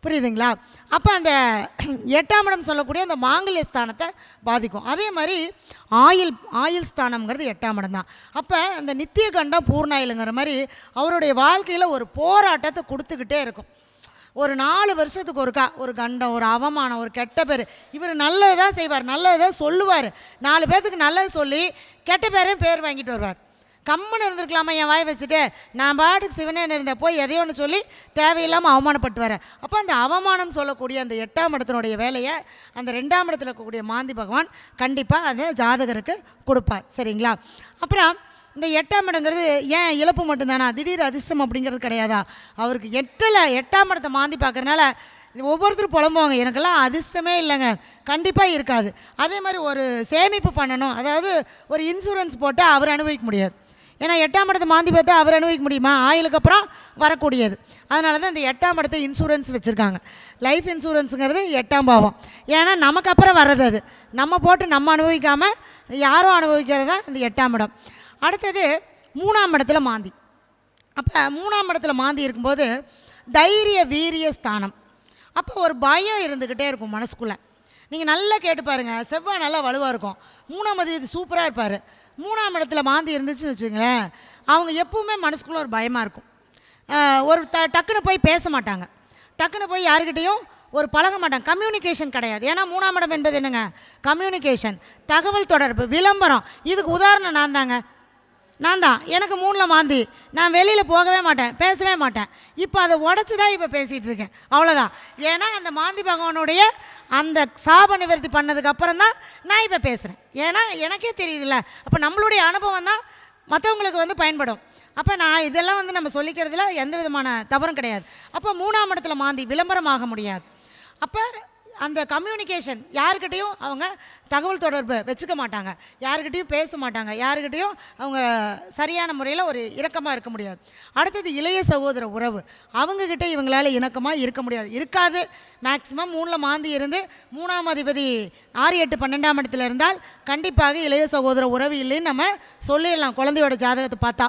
புரியுதுங்களா? அப்போ அந்த 8ஆம் இடம் சொல்லக்கூடிய அந்த மாங்கல்ய ஸ்தானத்தை பாதிக்கும். அதே மாதிரி ஆயுள் ஸ்தானம்ங்கிறது 8ஆம் இடம் தான். அப்போ அந்த நித்திய கண்டம் பூர்ணாயிலுங்கிற மாதிரி அவருடைய வாழ்க்கையில் ஒரு போராட்டத்தை கொடுத்துக்கிட்டே இருக்கும். ஒரு 4 வருஷத்துக்கு ஒருக்கா ஒரு கண்டம், ஒரு அவமானம், ஒரு கெட்ட பேர். இவர் நல்லதாக செய்வார், நல்லதாக சொல்லுவார், 4 பேர்த்துக்கு நல்லது சொல்லி கெட்ட பேரையும் பேர் வாங்கிட்டு வருவார். கம்முன்னு இருந்திருக்கலாமா என் வாய் வச்சுட்டு? நான் பாட்டுக்கு சிவனேன்னு இருந்த போய் எதையோ ஒன்று சொல்லி தேவையில்லாமல் அவமானப்பட்டு வரேன். அப்போ அந்த அவமானம் சொல்லக்கூடிய அந்த 8ஆம் இடத்தினுடைய வேலையை அந்த 2ஆம் இடத்துல இருக்கக்கூடிய மாந்தி பகவான் கண்டிப்பாக அந்த ஜாதகருக்கு கொடுப்பார். சரிங்களா? அப்புறம் இந்த 8ஆம் இடங்கிறது ஏன் இழப்பு மட்டும்தானா, திடீர் அதிர்ஷ்டம் அப்படிங்கிறது கிடையாதா? அவருக்கு 8ஆம் இடத்தை மாந்தி பார்க்கறனால ஒவ்வொருத்தரும் புலம்புவாங்க, எனக்கெல்லாம் அதிர்ஷ்டமே இல்லைங்க. கண்டிப்பாக இருக்காது. அதே மாதிரி ஒரு சேமிப்பு பண்ணணும், அதாவது ஒரு இன்சூரன்ஸ் போட்டால் அவர் அனுபவிக்க முடியாது. ஏன்னா 8ஆம் இடத்தை மாந்தி பார்த்தா அவர் அனுபவிக்க முடியுமா? ஆயுளுக்கு அப்புறம் வரக்கூடியது. அதனால தான் இந்த 8ஆம் இடத்தை இன்சூரன்ஸ் வச்சுருக்காங்க. லைஃப் இன்சூரன்ஸுங்கிறது 8ஆம் பாவம். ஏன்னா நமக்கு அப்புறம் வர்றது அது, நம்ம போட்டு நம்ம அனுபவிக்காமல் யாரும் அனுபவிக்கிறது தான் இந்த 8ஆம் இடம். அடுத்தது 3ஆம் இடத்துல மாந்தி. அப்போ 3ஆம் இடத்துல மாந்தி இருக்கும்போது தைரிய வீரிய ஸ்தானம். அப்போ ஒரு பயம் இருந்துக்கிட்டே இருக்கும் மனசுக்குள்ளே. நீங்கள் நல்லா கேட்டு பாருங்கள், செவ்வாய் நல்லா வலுவாக இருக்கும், 3ஆம் அதிபதி சூப்பராக இருப்பார். 3ஆம் இடத்துல மாந்தி இருந்துச்சுன்னு வச்சுங்களேன், அவங்க எப்பவுமே மனசுக்குள்ளே ஒரு பயமாக இருக்கும். ஒரு டக்குன்னு போய் பேச மாட்டாங்க, டக்குன்னு போய் யாருக்கிட்டேயும் ஒரு பழக மாட்டாங்க. கம்யூனிகேஷன் கிடையாது. ஏன்னா 3ஆம் இடம் என்பது என்னங்க? கம்யூனிகேஷன், தகவல் தொடர்பு, விளம்பரம். இதுக்கு உதாரணம் நான் தான். எனக்கு 3ல் மாந்தி, நான் வெளியில் போகவே மாட்டேன், பேசவே மாட்டேன். இப்போ அதை உடச்சி தான் இப்போ பேசிகிட்டு இருக்கேன், அவ்வளோதான். ஏன்னா அந்த மாந்தி பகவானுடைய அந்த சாப நிவர்த்தி பண்ணதுக்கப்புறம் தான் நான் இப்போ பேசுகிறேன். ஏன்னா எனக்கே தெரியுதுல்ல, அப்போ நம்மளுடைய அனுபவம் தான் மற்றவங்களுக்கு பயன்படும். அப்போ நான் இதெல்லாம் நம்ம சொல்லிக்கிறதுல எந்த விதமான தவறும் கிடையாது. அப்போ 3ஆம் இடத்துல மாந்தி விளம்பரம் ஆக முடியாது. அப்போ அந்த கம்யூனிகேஷன், யாருக்கிட்டையும் அவங்க தகவல் தொடர்பு வச்சுக்க மாட்டாங்க, யாருக்கிட்டையும் பேச மாட்டாங்க, யாருக்கிட்டையும் அவங்க சரியான முறையில் ஒரு இணக்கமாக இருக்க முடியாது. அடுத்தது இளைய சகோதர உறவு, அவங்கக்கிட்ட இவங்களால் இணக்கமாக இருக்க முடியாது, இருக்காது. மேக்ஸிமம் 3ல் மாந்தி இருந்து 3ஆம் அதிபதி 6, 8, 12ஆம் இடத்துல இருந்தால் கண்டிப்பாக இளைய சகோதர உறவு இல்லைன்னு நம்ம சொல்லிடலாம் குழந்தையோட ஜாதகத்தை பார்த்தா.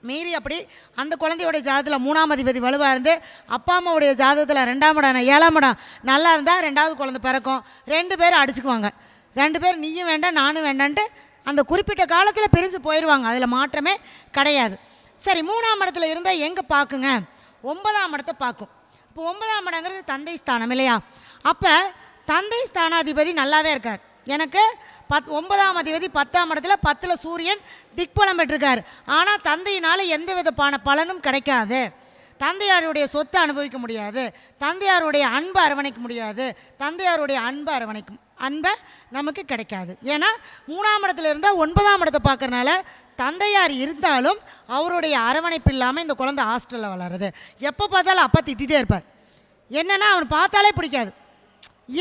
மீறி அப்படி அந்த குழந்தையோட ஜாதகத்தில் 3ஆம் அதிபதி வலுவாக இருந்து அப்பா அம்மாவுடைய ஜாதகத்தில் 2ஆம் இடம் 7ஆம் இடம் நல்லா இருந்தால் 2வது குழந்தை பிறக்கும். 2 பேரும் அடிச்சுக்குவாங்க, 2 பேர் நீயும் வேண்டாம் நானும் வேண்டான்ட்டு அந்த குறிப்பிட்ட காலத்தில் பிரிஞ்சு போயிடுவாங்க, அதில் மாற்றமே கிடையாது. சரி, 3ஆம் இடத்துல இருந்தால் எங்கே பார்க்குங்க? 9ஆம் இடத்தை பார்க்கும். இப்போ 9ஆம் இடங்கிறது தந்தை ஸ்தானம் இல்லையா? அப்போ தந்தை ஸ்தானாதிபதி நல்லாவே இருக்கார். எனக்கு 9ஆம் அதிபதி 10ஆம் இடத்துல 10ல் சூரியன் திக்பலம் பெற்றிருக்கார். ஆனால் தந்தையினால் எந்த விதமான பலனும் கிடைக்காது. தந்தையாருடைய சொத்தை அனுபவிக்க முடியாது, தந்தையாருடைய அன்பை அரவணைக்க முடியாது, தந்தையாருடைய அன்பை நமக்கு கிடைக்காது. ஏன்னா 3ஆம் இடத்துல இருந்தால் 9ஆம் இடத்தை பார்க்கறனால தந்தையார் இருந்தாலும் அவருடைய அரவணைப்பு இல்லாமல் இந்த குழந்தை ஹாஸ்டலில் வளருது. எப்போ பார்த்தாலும் அப்பா திட்டிகிட்டே இருப்பார். என்னென்னா அவனை பார்த்தாலே பிடிக்காது.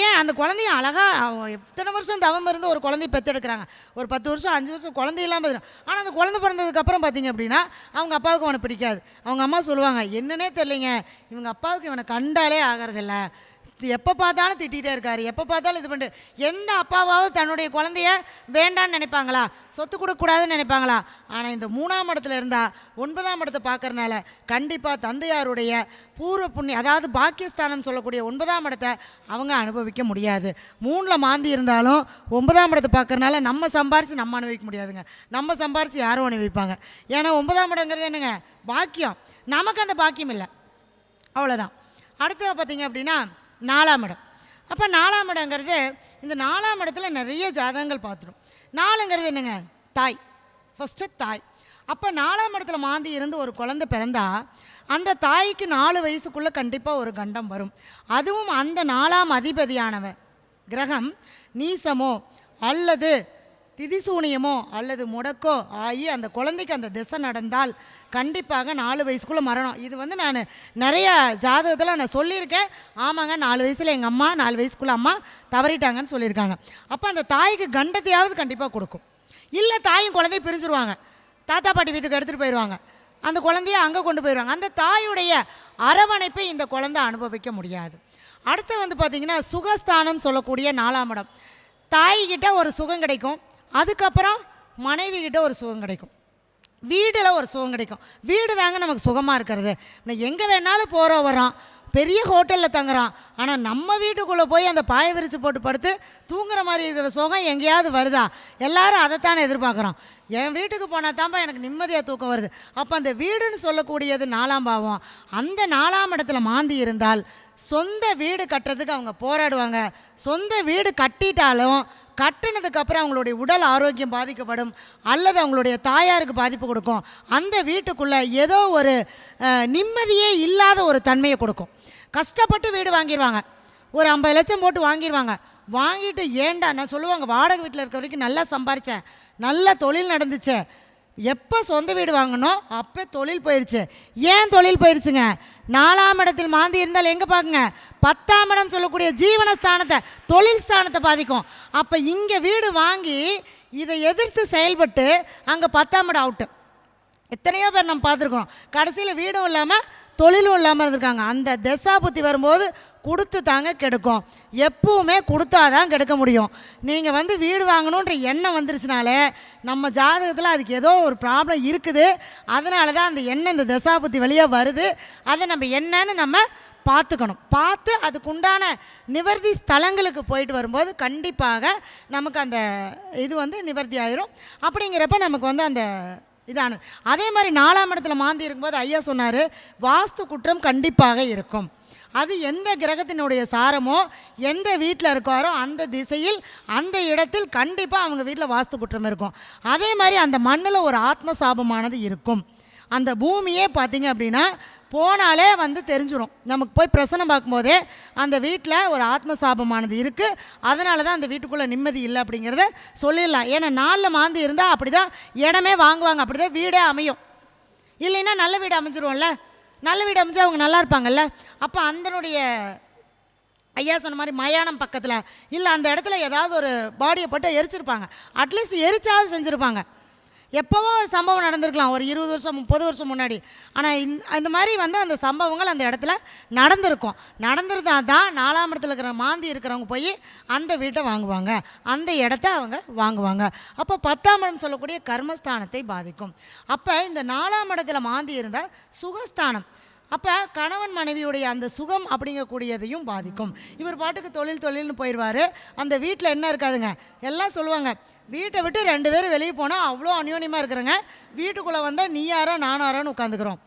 ஏன்? அந்த குழந்தைய அழகாக எத்தனை வருஷம் தவம் இருந்து ஒரு குழந்தைய பெற்றெடுக்கிறாங்க, ஒரு 10 வருஷம் 5 வருஷம் குழந்தை இல்லாமல் இருக்கிறாங்க. ஆனால் அந்த குழந்தை பிறந்ததுக்கப்புறம் பார்த்தீங்க அப்படின்னா அவங்க அப்பாவுக்கு அவனை பிடிக்காது. அவங்க அம்மா சொல்லுவாங்க, என்னன்னே தெரியலைங்க, இவங்க அப்பாவுக்கு இவனை கண்டாலே ஆகிறதில்ல, எப்போ பார்த்தாலும் திட்டிகிட்டே இருக்காரு, எப்போ பார்த்தாலும் இது பண்ணிட்டு. எந்த அப்பாவாவது தன்னுடைய குழந்தைய வேண்டான்னு நினைப்பாங்களா? சொத்து கொடுக்கக்கூடாதுன்னு நினைப்பாங்களா? ஆனால் இந்த 3ஆம் இடத்துல இருந்தால் 9ஆம் இடத்தை பார்க்கறனால கண்டிப்பாக தந்தையாருடைய பூர்வ புண்ணியம், அதாவது பாக்கியஸ்தானம் சொல்லக்கூடிய 9ஆம் இடத்தை அவங்க அனுபவிக்க முடியாது. 3ல் மாந்தி இருந்தாலும் 9ஆம் இடத்தை பார்க்கறனால நம்ம சம்பாரித்து நம்ம அனுபவிக்க முடியாதுங்க. நம்ம சம்பாரித்து யாரும் அனுபவிப்பாங்க. ஏன்னா 9ஆம் இடங்கிறது என்னங்க? பாக்கியம். நமக்கு அந்த பாக்கியம் இல்லை, அவ்வளோதான். அடுத்தது பார்த்தீங்க அப்படின்னா 4ஆம் இடம். அப்போ 4ஆம் இடங்கிறது, இந்த 4ஆம் இடத்துல நிறைய ஜாதகங்கள் பார்த்துடும். 4ங்கிறது என்னங்க? தாய், ஃபஸ்ட்டு தாய். அப்போ 4ஆம் இடத்துல மாந்தி இருந்து ஒரு குழந்தை பிறந்தா அந்த தாய்க்கு 4 வயசுக்குள்ளே கண்டிப்பாக ஒரு கண்டம் வரும். அதுவும் அந்த 4ஆம் அதிபதியானவன் கிரகம் நீசமோ அல்லது திதிசூனியமோ அல்லது முடக்கோ ஆகி அந்த குழந்தைக்கு அந்த திசை நடந்தால் கண்டிப்பாக 4 வயசுக்குள்ளே மரணம். இது நான் நிறைய ஜாதகத்தில் நான் சொல்லியிருக்கேன். ஆமாங்க, 4 வயசில் எங்கள் அம்மா 4 வயசுக்குள்ளே அம்மா தவறிட்டாங்கன்னு சொல்லியிருக்காங்க. அப்போ அந்த தாய்க்கு கண்டத்தையாவது கண்டிப்பாக கொடுக்கும். இல்லை தாயும் குழந்தைய பிரிஞ்சுருவாங்க, தாத்தா பாட்டி வீட்டுக்கு எடுத்துகிட்டு போயிடுவாங்க, அந்த குழந்தைய அங்கே கொண்டு போயிடுவாங்க. அந்த தாயுடைய அரவணைப்பை இந்த குழந்தை அனுபவிக்க முடியாது. அடுத்து பார்த்திங்கன்னா சுகஸ்தானம் சொல்லக்கூடிய 4ஆம் இடம். தாய்கிட்ட ஒரு சுகம் கிடைக்கும், அதுக்கப்புறம் மனைவி கிட்ட ஒரு சுகம் கிடைக்கும், வீட்டில் ஒரு சுகம் கிடைக்கும். வீடு தாங்க நமக்கு சுகமாக இருக்கிறது. எங்கே வேணாலும் போகிறோம் வரோம், பெரிய ஹோட்டலில் தங்குறோம், ஆனால் நம்ம வீட்டுக்குள்ளே போய் அந்த பாய விரித்து போட்டு படுத்து தூங்குற மாதிரி இருக்கிற சுகம் எங்கேயாவது வருதா? எல்லாரும் அதைத்தானே எதிர்பார்க்குறோம். என் வீட்டுக்கு போனால் தான்ப்பா எனக்கு நிம்மதியாக தூக்கம் வருது. அப்போ அந்த வீடுன்னு சொல்லக்கூடியது 4ஆம் பாவம். அந்த 4ஆம் இடத்துல மாந்தி இருந்தால் சொந்த வீடு கட்டுறதுக்கு அவங்க போராடுவாங்க. சொந்த வீடு கட்டிட்டாலும் கட்டினதுக்கப்புறம் அவங்களுடைய உடல் ஆரோக்கியம் பாதிக்கப்படும், அல்லது அவங்களுடைய தாயாருக்கு பாதிப்பு கொடுக்கும். அந்த வீட்டுக்குள்ளே ஏதோ ஒரு நிம்மதியே இல்லாத ஒரு தன்மையை கொடுக்கும். கஷ்டப்பட்டு வீடு வாங்கிடுவாங்க, ஒரு 50 லட்சம் போட்டு வாங்கிடுவாங்க. வாங்கிட்டு ஏண்டா நான் சொல்லுவாங்க, வாடகை வீட்டில் இருக்க வரைக்கும் நல்லா சம்பாரித்தேன், நல்ல தொழில் நடந்துச்சு, எப்போ சொந்த வீடு வாங்கணும் அப்போ தொழில் போயிடுச்சு. ஏன் தொழில் போயிடுச்சுங்க? 4ஆம் இடத்தில் மாந்தி இருந்தால் எங்கே பார்க்குங்க, 10ஆம் இடம் சொல்லக்கூடிய ஜீவனஸ்தானத்தை, தொழில் ஸ்தானத்தை பாதிக்கும். அப்போ இங்கே வீடு வாங்கி இதை எதிர்த்து செயல்பட்டு அங்கே 10ஆம் இடம் அவுட்டு. எத்தனையோ பேர் நம்ம பார்த்துருக்கோம், கடைசியில் வீடும் இல்லாமல் தொழிலும் இல்லாமல் இருந்திருக்காங்க. அந்த தசா புத்தி வரும்போது கொடுத்து தாங்க கெடுக்கும். எப்பவுமே கொடுத்தாதான் கெடுக்க முடியும். நீங்கள் வீடு வாங்கணுன்ற எண்ணம் வந்துருச்சுனாலே நம்ம ஜாதகத்தில் அதுக்கு ஏதோ ஒரு ப்ராப்ளம் இருக்குது. அதனால தான் அந்த எண்ணம் இந்த தசா புத்தி வழியாக வருது. அதை நம்ம என்னன்னு நம்ம பார்த்துக்கணும். பார்த்து அதுக்குண்டான நிவர்த்தி ஸ்தலங்களுக்கு போயிட்டு வரும்போது கண்டிப்பாக நமக்கு அந்த இது நிவர்த்தி ஆயிரும். அப்படிங்கிறப்ப நமக்கு அந்த இதானது. அதே மாதிரி 4ஆம் இடத்துல மாந்தி இருக்கும்போது ஐயா சொன்னார், வாஸ்து குற்றம் கண்டிப்பாக இருக்கும். அது எந்த கிரகத்தினுடைய சாரமோ எந்த வீட்டில் இருக்காரோ அந்த திசையில் அந்த இடத்தில் கண்டிப்பாக அவங்க வீட்டில் வாஸ்து குற்றம் இருக்கும். அதே மாதிரி அந்த மண்ணில் ஒரு ஆத்ம சாபமானது இருக்கும். அந்த பூமியே பார்த்திங்க அப்படின்னா போனாலே தெரிஞ்சிடும். நமக்கு போய் பிரசனம் பார்க்கும்போதே அந்த வீட்டில் ஒரு ஆத்ம சாபமானது இருக்குது, அதனால தான் அந்த வீட்டுக்குள்ளே நிம்மதி இல்லை அப்படிங்கிறத சொல்லிடலாம். ஏன்னா 4 மாந்தி இருந்தால் அப்படி தான் இடமே வாங்குவாங்க, அப்படி தான் வீடே அமையும். இல்லைன்னா நல்ல வீடு அமைஞ்சிருவோம்ல, நல்ல வீடு அமைஞ்சா அவங்க நல்லா இருப்பாங்கல்ல. அப்போ அதனுடைய ஐயா சொன்ன மாதிரி மயானம் பக்கத்தில் இல்லை அந்த இடத்துல ஏதாவது ஒரு பாடியை போட்டு எரிச்சிருப்பாங்க, அட்லீஸ்ட் எரிச்சாவது செஞ்சுருப்பாங்க. எப்போவோ சம்பவம் நடந்திருக்கலாம், ஒரு 20 வருஷம் 30 வருஷம் முன்னாடி. ஆனால் இந்த மாதிரி அந்த சம்பவங்கள் அந்த இடத்துல நடந்திருக்கும். நடந்திருந்தால் தான் 4ஆம் இடத்துல இருக்கிற மாந்தி இருக்கிறவங்க போய் அந்த வீட்டை வாங்குவாங்க, அந்த இடத்த அவங்க வாங்குவாங்க. அப்போ 10ஆம் இடம் சொல்லக்கூடிய கர்மஸ்தானத்தை பாதிக்கும். அப்போ இந்த 4ஆம் இடத்துல மாந்தி இருந்தால் சுகஸ்தானம், அப்போ கணவன் மனைவியுடைய அந்த சுகம் அப்படிங்கக்கூடியதையும் பாதிக்கும். இவர் பாட்டுக்கு தொழில்னு போயிடுவார். அந்த வீட்டில் என்ன இருக்காதுங்க, எல்லாம் சொல்லுவாங்க, வீட்டை விட்டு 2 பேரும் வெளியே போனால் அவ்வளோ அந்யோன்யமாக இருக்கிறாங்க, வீட்டுக்குள்ளே வந்தால் நீ யாரோ நானாரோன்னு உட்காந்துக்கிறோம்.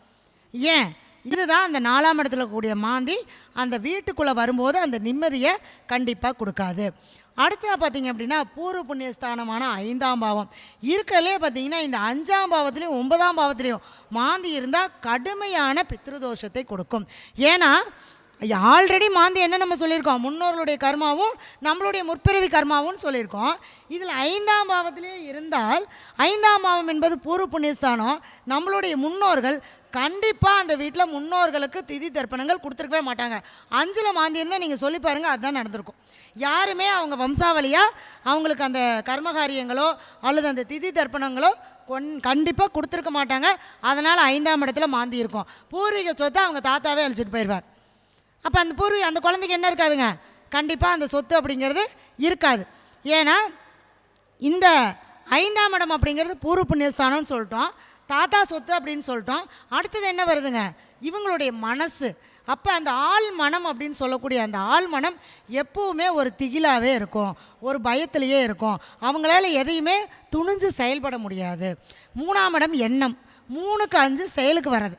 ஏன்? இதுதான் அந்த 4ஆம் இடத்துல கூடிய மாந்தி அந்த வீட்டுக்குள்ளே வரும்போது அந்த நிம்மதியை கண்டிப்பாக கொடுக்காது. அடுத்ததாக பார்த்திங்க அப்படின்னா பூர்வ புண்ணியஸ்தானமான 5ஆம் பாவம் இருக்கிறதுலே பார்த்திங்கன்னா இந்த 5ஆம் பாவத்துலேயும் 9ஆம் பாவத்துலேயும் மாந்தி இருந்தால் கடுமையான பித்ருதோஷத்தை கொடுக்கும். ஏன்னா ஆல்ரெடி மாந்தி என்ன நம்ம சொல்லியிருக்கோம், முன்னோர்களுடைய கர்மாவும் நம்மளுடைய முற்பிறவி கர்மாவும் சொல்லியிருக்கோம். இதில் 5ஆம் பாவத்திலே இருந்தால் 5ஆம் பாவம் என்பது பூர்வ புண்ணியஸ்தானம். நம்மளுடைய முன்னோர்கள் கண்டிப்பாக அந்த வீட்டில் முன்னோர்களுக்கு திதி தர்ப்பணங்கள் கொடுத்துருக்கவே மாட்டாங்க. 5ல் மாந்தி இருந்தால் நீங்கள் சொல்லி பாருங்கள், அதுதான் நடந்திருக்கும். யாருமே அவங்க வம்சாவளியாக அவங்களுக்கு அந்த கர்மகாரியங்களோ அல்லது அந்த திதி தர்ப்பணங்களோ கண்டிப்பாக கொடுத்துருக்க மாட்டாங்க. அதனால் 5ஆம் இடத்துல மாந்தி இருக்கும். பூர்வீக சொத்தை அவங்க தாத்தாவே அழிச்சிட்டு போயிடுவார். அப்போ அந்த குழந்தைக்கு என்ன இருக்காதுங்க, கண்டிப்பாக அந்த சொத்து அப்படிங்கிறது இருக்காது. ஏன்னா இந்த 5ஆம் இடம் அப்படிங்கிறது பூர்வ புண்ணியஸ்தானம்னு சொல்லிட்டோம், தாத்தா சொத்து அப்படின்னு சொல்லிட்டோம். அடுத்தது என்ன வருதுங்க, இவங்களுடைய மனசு. அப்போ அந்த ஆள் மனம் அப்படின்னு சொல்லக்கூடிய அந்த ஆள் மனம் எப்பவுமே ஒரு திகிலாகவே இருக்கும், ஒரு பயத்திலேயே இருக்கும். அவங்களால எதையுமே துணிஞ்சு செயல்பட முடியாது. 3ஆம் இடம் எண்ணம், 3க்கு 5 செயலுக்கு வர்றது.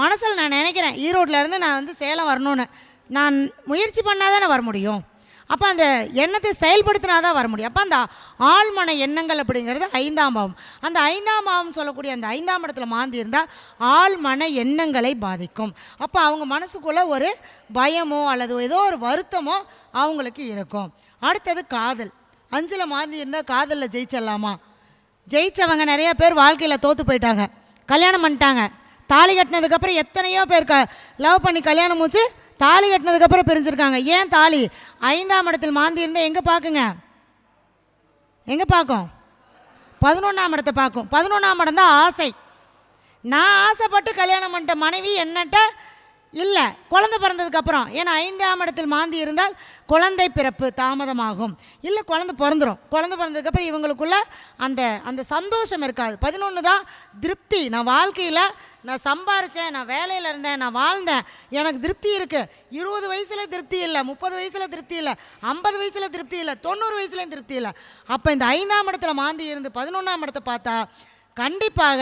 மனசில் நான் நினைக்கிறேன் ஈரோட்டிலேருந்து நான் சேலம் வரணும்னு, நான் முயற்சி பண்ணால் தானே வர முடியும். அப்போ அந்த எண்ணத்தை செயல்படுத்தினா தான் வர முடியும். அப்போ அந்த ஆழ்மன எண்ணங்கள் அப்படிங்கிறது 5ஆம் பாவம். அந்த 5ஆம் பாவம் சொல்லக்கூடிய அந்த 5ஆம் இடத்துல மாந்தி இருந்தால் ஆழ்மன எண்ணங்களை பாதிக்கும். அப்போ அவங்க மனசுக்குள்ளே ஒரு பயமோ அல்லது ஏதோ ஒரு வருத்தமோ அவங்களுக்கு இருக்கும். அடுத்தது காதல். 5ல் மாந்தி இருந்தால் காதலில் ஜெயிச்சிடலாமா? ஜெயித்தவங்க நிறைய பேர் வாழ்க்கையில் தோற்று போயிட்டாங்க, கல்யாணம் பண்ணிட்டாங்க. தாலி கட்டினதுக்கப்புறம் எத்தனையோ பேர் லவ் பண்ணி கல்யாணம் முடிச்சு தாலி கட்டினதுக்கப்புறம் பிரிஞ்சிருக்காங்க. ஏன்? தாலி 5ஆம் இடத்தில் மாந்தி இருந்தால் எங்கே பார்க்குங்க, எங்கே பார்க்கும்? 11ஆம் இடத்தை பார்க்கும். 11ஆம் இடம் தான் ஆசை. நான் ஆசைப்பட்டு கல்யாணம் பண்ணிட்ட மனைவி என்னட்ட இல்லை, குழந்தை பிறந்ததுக்கப்புறம். ஏன்னா 5ஆம் இடத்தில் மாந்தி இருந்தால் குழந்தை பிறப்பு தாமதமாகும், இல்லை குழந்தை பிறந்துடும். குழந்தை பிறந்ததுக்கப்புறம் இவங்களுக்குள்ள அந்த அந்த சந்தோஷம் இருக்காது. 11 தான் திருப்தி. நான் வாழ்க்கையில் நான் சம்பாரித்தேன், நான் வேலையில் இருந்தேன், நான் வாழ்ந்தேன், எனக்கு திருப்தி இருக்குது. 20 வயசில் திருப்தி இல்லை, 30 வயசில் திருப்தி இல்லை, 50 வயசில் திருப்தி இல்லை, 90 வயசுலேயும் திருப்தி இல்லை. அப்போ இந்த 5ஆம் இடத்துல மாந்தி இருந்து 11ஆம் இடத்தை பார்த்தா கண்டிப்பாக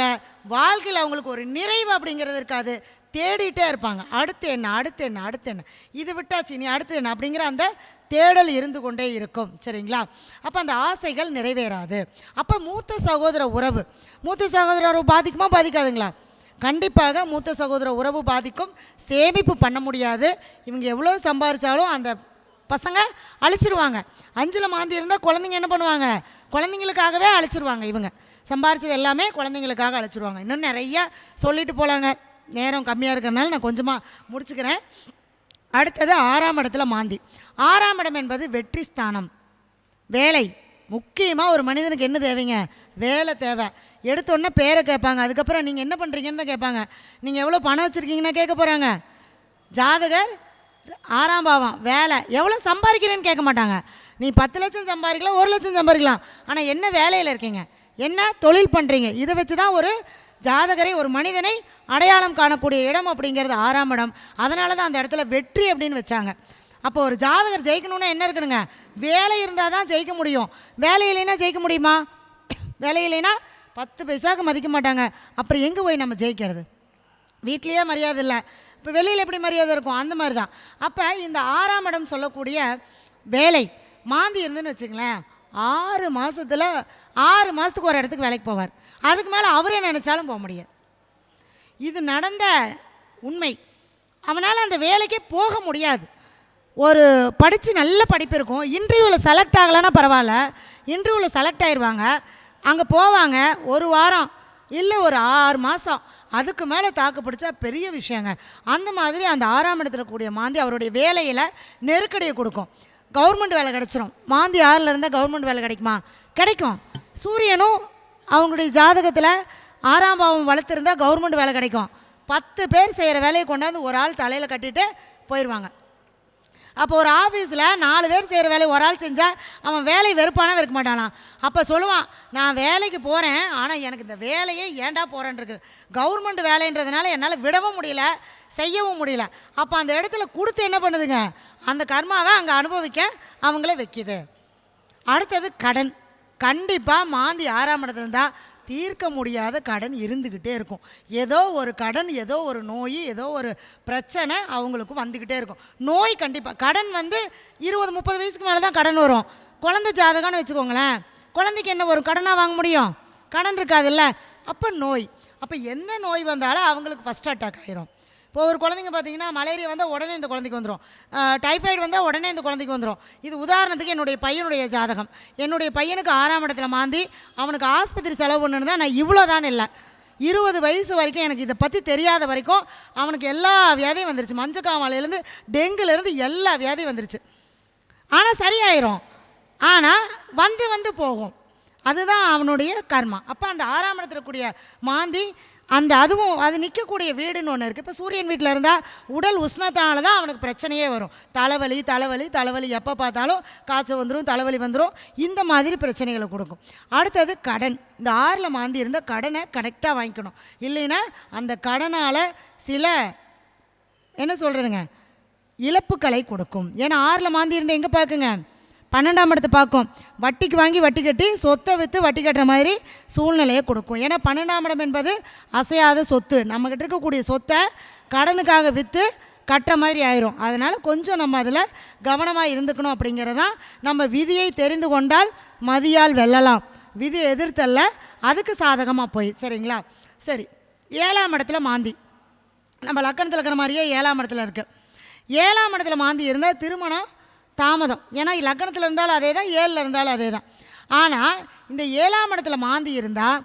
வாழ்க்கையில் அவங்களுக்கு ஒரு நிறைவு அப்படிங்கிறது இருக்காது. தேடிட்டே இருப்பாங்க, அடுத்து என்ன அடுத்து என்ன அடுத்து என்ன, இது விட்டாச்சு நீ அடுத்து என்ன அப்படிங்கிற அந்த தேடல் இருந்து கொண்டே இருக்கும். சரிங்களா? அப்போ அந்த ஆசைகள் நிறைவேறாது. அப்போ மூத்த சகோதர உறவு, மூத்த சகோதர உறவு பாதிக்குமா பாதிக்காதுங்களா? கண்டிப்பாக மூத்த சகோதர உறவு பாதிக்கும். சேமிப்பு பண்ண முடியாது. இவங்க எவ்வளோ சம்பாரித்தாலும் அந்த பசங்க அழிச்சிருவாங்க. 5ல் மாந்தி இருந்தால் குழந்தைங்க என்ன பண்ணுவாங்க, குழந்தைங்களுக்காகவே அழிச்சிருவாங்க. இவங்க சம்பாரிச்சது எல்லாமே குழந்தைங்களுக்காக அழிச்சிருவாங்க. இன்னும் நிறையா சொல்லிட்டு போகலாங்க, நேரம் கம்மியாக இருக்கிறனால நான் கொஞ்சமாக முடிச்சுக்கிறேன். அடுத்தது 6ஆம் இடத்துல மாந்தி. 6ஆம் இடம் என்பது வெற்றி ஸ்தானம், வேலை. முக்கியமாக ஒரு மனிதனுக்கு என்ன தேவைங்க, வேலை தேவை. எடுத்தோடனே பேரை கேட்பாங்க, அதுக்கப்புறம் நீங்கள் என்ன பண்ணுறீங்கன்னு தான் கேட்பாங்க. நீங்கள் எவ்வளோ பணம் வச்சுருக்கீங்கன்னா கேட்க போகிறாங்க. ஜாதகர் 6ஆம் பாவம் வேலை, எவ்வளோ சம்பாதிக்கிறேன்னு கேட்க மாட்டாங்க. நீ 10 லட்சம் சம்பாதிக்கலாம், 1 லட்சம் சம்பாதிக்கலாம், ஆனால் என்ன வேலையில் இருக்கீங்க, என்ன தொழில் பண்ணுறீங்க, இதை வச்சு தான் ஒரு ஜாதகரை ஒரு மனிதனை அடையாளம் காணக்கூடிய இடம் அப்படிங்கிறது 6ஆம் இடம். அதனால தான் அந்த இடத்துல வெற்றி அப்படின்னு வச்சாங்க. அப்போ ஒரு ஜாதகர் ஜெயிக்கணுன்னா என்ன இருக்கணுங்க, வேலை இருந்தால் தான் ஜெயிக்க முடியும். வேலை இல்லைன்னா ஜெயிக்க முடியுமா? வேலை இல்லைன்னா 10 பைசாவுக்கு மதிக்க மாட்டாங்க. அப்புறம் எங்கே போய் நம்ம ஜெயிக்கிறது? வீட்லேயே மரியாதை இல்லை, இப்போ வெளியில் எப்படி மரியாதை இருக்கும்? அந்த மாதிரி தான். அப்போ இந்த 6ஆம் இடம் சொல்லக்கூடிய வேலை மாந்தி இருந்துன்னு வச்சுங்களேன், 6 மாதத்துக்கு ஒரு இடத்துக்கு வேலைக்கு போவார். அதுக்கு மேலே அவரே நினச்சாலும் போக முடியாது. இது நடந்த உண்மை. அவனால் அந்த வேலைக்கே போக முடியாது. ஒரு படித்து நல்ல படிப்பு இருக்கும், இன்டர்வியூவில் செலக்ட் ஆகலைன்னா பரவாயில்ல, இன்டர்வியூவில் செலக்ட் ஆயிடுவாங்க. அங்கே போவாங்க, ஒரு வாரம் இல்லை ஒரு 6 மாதம், அதுக்கு மேலே தாக்கு பிடிச்சா பெரிய விஷயங்க. அந்த மாதிரி அந்த 6ஆம் இடத்துல கூடிய மாந்தி அவருடைய வேலையில் நெருக்கடியை கொடுக்கும். கவர்மெண்ட் வேலை கிடச்சிரும். மாந்தி 6ல் இருந்தால் கவர்மெண்ட் வேலை கிடைக்குமா? கிடைக்கும். சூரியனும் அவங்களுடைய ஜாதகத்தில் 6ஆம் பாவம் வளர்த்துருந்தால் கவர்மெண்ட் வேலை கிடைக்கும். 10 பேர் செய்கிற வேலையை கொண்டாந்து ஒரு ஆள் தலையில் கட்டிட்டு போயிடுவாங்க. அப்போ ஒரு ஆஃபீஸில் 4 பேர் செய்கிற வேலையை ஒரு ஆள் செஞ்சால் அவன் வேலை வெறுப்பானவன் இருக்க மாட்டானா? அப்போ சொல்லுவான், நான் வேலைக்கு போகிறேன், ஆனால் எனக்கு இந்த வேலையே ஏண்டா போகிறேன்னு இருக்குது. கவர்மெண்ட் வேலைன்றதுனால என்னால் விடவும் முடியல, செய்யவும் முடியல. அப்போ அந்த இடத்துல கொடுத்து என்ன பண்ணுதுங்க, அந்த கர்மாவை அங்கே அனுபவிக்க அவங்களே வைக்கிது. அடுத்தது கடன். கண்டிப்பாக மாந்தி 6ஆம் இடத்துல இருந்தால் தீர்க்க முடியாத கடன் இருந்துக்கிட்டே இருக்கும். ஏதோ ஒரு கடன், ஏதோ ஒரு நோய், ஏதோ ஒரு பிரச்சனை அவங்களுக்கு வந்துக்கிட்டே இருக்கும். நோய் கண்டிப்பாக, கடன் 20-30 வயசுக்கு மேலே தான் கடன் வரும். குழந்தை ஜாதகம்னு வச்சுக்கோங்களேன், குழந்தைக்கு என்ன வரும், கடனாக வாங்க முடியும்? கடன் இருக்காதுல்ல. அப்போ நோய், அப்போ எந்த நோய் வந்தாலும் அவங்களுக்கு ஃபஸ்ட் அட்டாக் ஆயிரும். இப்போ ஒரு குழந்தைங்க பார்த்தீங்கன்னா மலேரியா வந்தால் உடனே இந்த குழந்தைக்கு வந்துடும், டைஃபாய்டு வந்தால் உடனே இந்த குழந்தைக்கு வந்துடும். இது உதாரணத்துக்கு என்னுடைய பையனுடைய ஜாதகம். என்னுடைய பையனுக்கு 6ஆம் இடத்துல மாந்தி, அவனுக்கு ஆஸ்பத்திரி செலவு பண்ணுன்னு தான். நான் இவ்வளோ தான் இல்லை, 20 வயசு வரைக்கும் எனக்கு இதை பற்றி தெரியாத வரைக்கும் அவனுக்கு எல்லா வியாதியும் வந்துருச்சு. மஞ்சக்காமலையிலேருந்து டெங்குலேருந்து எல்லா வியாதியும் வந்துருச்சு. ஆனால் சரியாயிரும், ஆனால் வந்து போகும். அதுதான் அவனுடைய கர்மா. அப்போ அந்த 6ஆம் இடத்துல கூடிய மாந்தி அதுவும் அது நிற்கக்கூடிய வீடுன்னு ஒன்று இருக்குது. இப்போ சூரியன் வீட்டில் இருந்தால் உடல் உஷ்ணத்தினால தான் அவனுக்கு பிரச்சனையே வரும். தலைவலி எப்போ பார்த்தாலும் காய்ச்சல் வந்துடும், தலைவலி வந்துடும், இந்த மாதிரி பிரச்சனைகளை கொடுக்கும். அடுத்தது கடன். இந்த 6ல் மாந்தி இருந்தால் கடனை கரெக்டாக வாங்கிக்கணும், இல்லைன்னா அந்த கடனால் சில என்ன சொல்கிறதுங்க இழப்புக்களை கொடுக்கும். ஏன்னா 6ல் மாந்தி இருந்தால் எங்கே பார்க்குங்க, 12ஆம் இடத்தை பார்க்கும். வட்டிக்கு வாங்கி வட்டி கட்டி சொத்தை விற்று வட்டி கட்டுற மாதிரி சூழ்நிலையை கொடுக்கும். ஏன்னா 12ஆம் இடம் என்பது அசையாத சொத்து. நம்மக்கிட்ட இருக்கக்கூடிய சொத்தை கடனுக்காக விற்று கட்டுற மாதிரி ஆயிரும். அதனால் கொஞ்சம் நம்ம அதில் கவனமாக இருந்துக்கணும். அப்படிங்கிறதான் நம்ம விதியை தெரிந்து கொண்டால் மதியால் வெல்லலாம், விதியை எதிர்த்தல்ல அதுக்கு சாதகமாக போய். சரிங்களா? சரி, 7ஆம் இடத்துல மாந்தி நம்ம லக்கணத்தில் இருக்கிற மாதிரியே 7ஆம் இடத்துல இருக்குது. 7ஆம் இடத்துல மாந்தி இருந்தால் திருமணம் தாமதம். ஏன்னா லக்கணத்தில் இருந்தாலும் அதே தான், 7ல் இருந்தாலும் அதே தான். ஆனால் இந்த 7ஆம் இடத்துல மாந்தி இருந்தால்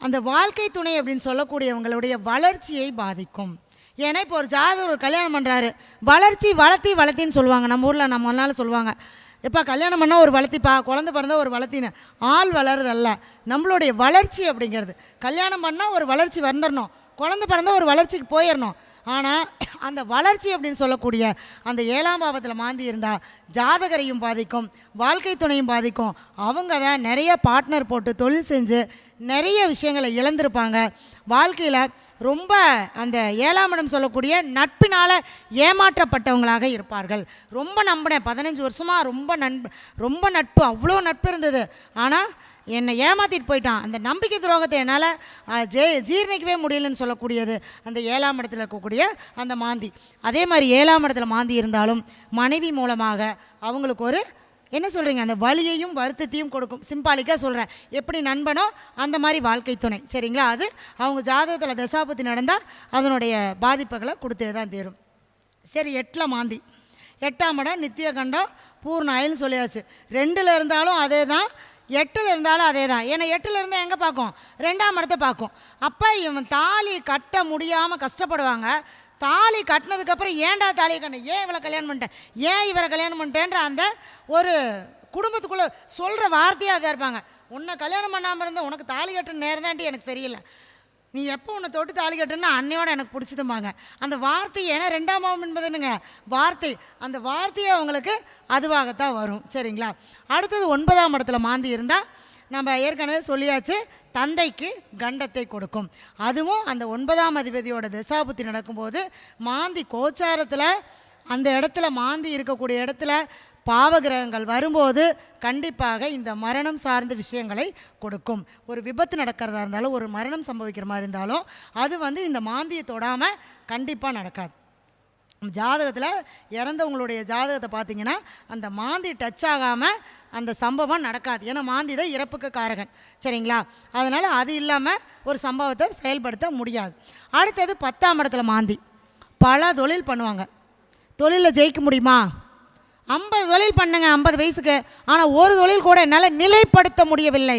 அந்த வாழ்க்கை துணை அப்படின்னு சொல்லக்கூடியவங்களுடைய வளர்ச்சியை பாதிக்கும். ஏன்னா இப்போ ஒரு ஜாதகர் ஒரு கல்யாணம் பண்ணுறாரு, வளர்த்தின்னு சொல்லுவாங்க நம்ம ஊரில், நம்ம ஒன்றால் சொல்லுவாங்க, எப்போ கல்யாணம் பண்ணால் ஒரு வளர்த்திப்பா, குழந்தை பிறந்தால் ஒரு வளர்த்தின்னு. ஆள் வளருதல்ல, நம்மளுடைய வளர்ச்சி அப்படிங்கிறது. கல்யாணம் பண்ணால் ஒரு வளர்ச்சி வந்துடணும், குழந்தை பிறந்தால் ஒரு வளர்ச்சிக்கு போயிடணும். ஆனால் அந்த வளர்ச்சி அப்படின்னு சொல்லக்கூடிய அந்த 7ஆம் பாவத்தில் மாந்தி இருந்தால் ஜாதகரையும் பாதிக்கும், வாழ்க்கை துணையும் பாதிக்கும். அவங்க தான் நிறைய பார்ட்னர் போட்டு தொழில் செஞ்சு நிறைய விஷயங்களை இழந்திருப்பாங்க. வாழ்க்கையில் ரொம்ப அந்த 7ஆம் இடம் சொல்லக்கூடிய நட்பினால் ஏமாற்றப்பட்டவங்களாக இருப்பார்கள். ரொம்ப நம்பினேன், 15 வருஷமாக ரொம்ப நட்பு, அவ்வளோ நட்பு இருந்தது, ஆனால் என்னை ஏமாற்றிட்டு போயிட்டான், அந்த நம்பிக்கை துரோகத்தை என்னால் ஜீர்ணிக்கவே முடியலன்னு சொல்லக்கூடியது அந்த 7ஆம் இடத்துல இருக்கக்கூடிய அந்த மாந்தி. அதே மாதிரி 7ஆம் இடத்துல மாந்தி இருந்தாலும் மனைவி மூலமாக அவங்களுக்கு ஒரு என்ன சொல்கிறீங்க, அந்த வலியையும் வருத்தத்தையும் கொடுக்கும். சிம்பாலிக்காக சொல்கிறேன், எப்படி நண்பனோ அந்த மாதிரி வாழ்க்கை துணை, சரிங்களா? அது அவங்க ஜாதகத்தில் தசாபதி நடந்தால் அதனுடைய பாதிப்புகளை கொடுத்தே தான் தீரும். சரி, 8ல் மாந்தி, 8ஆம் இடம் நித்திய கண்டம் பூர்ண ஆயில்னு சொல்லியாச்சு. 2ல் இருந்தாலும் அதே தான், 8ல் இருந்தாலும் அதே தான். ஏன்னா 8ல் இருந்தால் எங்கே பார்க்கும், 2ஆம் இடத்தை பார்க்கும். அப்போ இவன் தாலி கட்ட முடியாமல் கஷ்டப்படுவாங்க. தாலி கட்டினதுக்கப்புறம் ஏன்டா தாலியை கண்ண, ஏன் இவளை கல்யாணம் பண்ணிட்டேன், ஏன் இவரை கல்யாணம் பண்ணிட்டேன்ற அந்த ஒரு குடும்பத்துக்குள்ளே சொல்கிற வார்த்தையாக அதாக இருப்பாங்க. உன்னை கல்யாணம் பண்ணாமல் இருந்தால் உனக்கு தாலி கட்டுற நேரம் தான்ட்டு எனக்கு சரியில்லை, நீ எப்போ உன்னை தொட்டு தாலி கட்டுன்னா அன்னையோட எனக்கு பிடிச்சதும்பாங்க. அந்த வார்த்தை, ஏன்னா 2ஆம் பாவம் என்பது என்னங்க, வார்த்தை. அந்த வார்த்தையை அவங்களுக்கு அதுவாகத்தான் வரும், சரிங்களா? அடுத்தது 9ஆம் இடத்துல மாந்தி இருந்தால் நம்ம ஏற்கனவே சொல்லியாச்சு, தந்தைக்கு கண்டத்தை கொடுக்கும். அதுவும் அந்த 9ஆம் அதிபதியோட தசாபுத்தி நடக்கும்போது மாந்தி கோச்சாரத்தில் அந்த இடத்துல மாந்தி இருக்கக்கூடிய இடத்துல பாவகிரகங்கள் வரும்போது கண்டிப்பாக இந்த மரணம் சார்ந்த விஷயங்களை கொடுக்கும். ஒரு விபத்து நடக்கிறதா இருந்தாலும், ஒரு மரணம் சம்பவிக்கிற மாதிரி இருந்தாலும் அது இந்த மாந்தியை தொடாமல் கண்டிப்பாக நடக்காது. ஜாதகத்தில் இறந்தவங்களுடைய ஜாதகத்தை பார்த்தீங்கன்னா அந்த மாந்தி டச் ஆகாமல் அந்த சம்பவம் நடக்காது. ஏன்னா மாந்தி தான் இறப்புக்கு காரகன், சரிங்களா? அதனால் அது இல்லாமல் ஒரு சம்பவத்தை செயல்படுத்த முடியாது. அடுத்தது 10ஆம் இடத்துல மாந்தி. பல தொழில் பண்ணுவாங்க, தொழிலில் ஜெயிக்க முடியுமா? 50 தொழில் பண்ணுங்க 50 வயசுக்கு, ஆனால் ஒரு தொழில் கூட என்னால் நிலைப்படுத்த முடியவில்லை.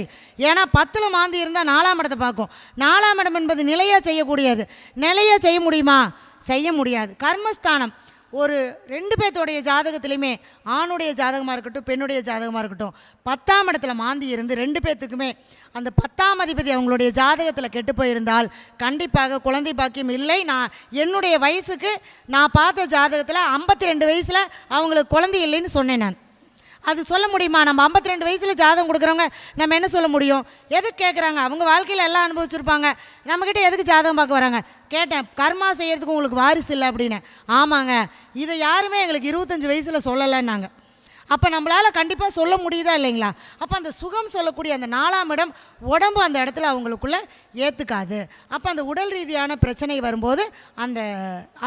ஏன்னா 10ல் மாந்தி இருந்தால் 4ஆம் இடத்தை பார்க்கும். 4ஆம் இடம் என்பது நிலையாக செய்யக்கூடியது. நிலையாக செய்ய முடியுமா? செய்ய முடியாது. கர்மஸ்தானம் ஒரு 2 பேர்த்தோடைய ஜாதகத்துலேயுமே, ஆணுடைய ஜாதகமாக இருக்கட்டும் பெண்ணுடைய ஜாதகமாக இருக்கட்டும், 10ஆம் இடத்துல மாந்தி இருந்து 2 பேர்த்துக்குமே அந்த 10ஆம் அதிபதி அவங்களுடைய ஜாதகத்தில் கெட்டு போயிருந்தால் கண்டிப்பாக குழந்தை பாக்கியம் இல்லை. நான் என்னுடைய வயசுக்கு நான் பார்த்த ஜாதகத்தில் 52 வயசில் அவங்களுக்கு குழந்தை இல்லைன்னு சொன்னேன். நான் அது சொல்ல முடியுமா? நம்ம 52 வயசில் ஜாதகம் கொடுக்குறவங்க நம்ம என்ன சொல்ல முடியும்? எதுக்கு கேட்குறாங்க? அவங்க வாழ்க்கையில் எல்லாம் அனுபவிச்சிருப்பாங்க, நம்மக்கிட்ட எதுக்கு ஜாதகம் பார்க்க வராங்க? கேட்டேன், கர்மா செய்கிறதுக்கு உங்களுக்கு வாரிசு இல்லை அப்படின்னு. ஆமாங்க, இதை யாருமே எங்களுக்கு 25 வயசில் சொல்லலைன்னாங்க. அப்போ நம்மளால் கண்டிப்பாக சொல்ல முடியுதா இல்லைங்களா? அப்போ அந்த சுகம் சொல்லக்கூடிய அந்த 4ஆம் இடம் உடம்பு அந்த இடத்துல அவங்களுக்குள்ளே ஏற்றுக்காது. அப்போ அந்த உடல் ரீதியான பிரச்சனை வரும்போது அந்த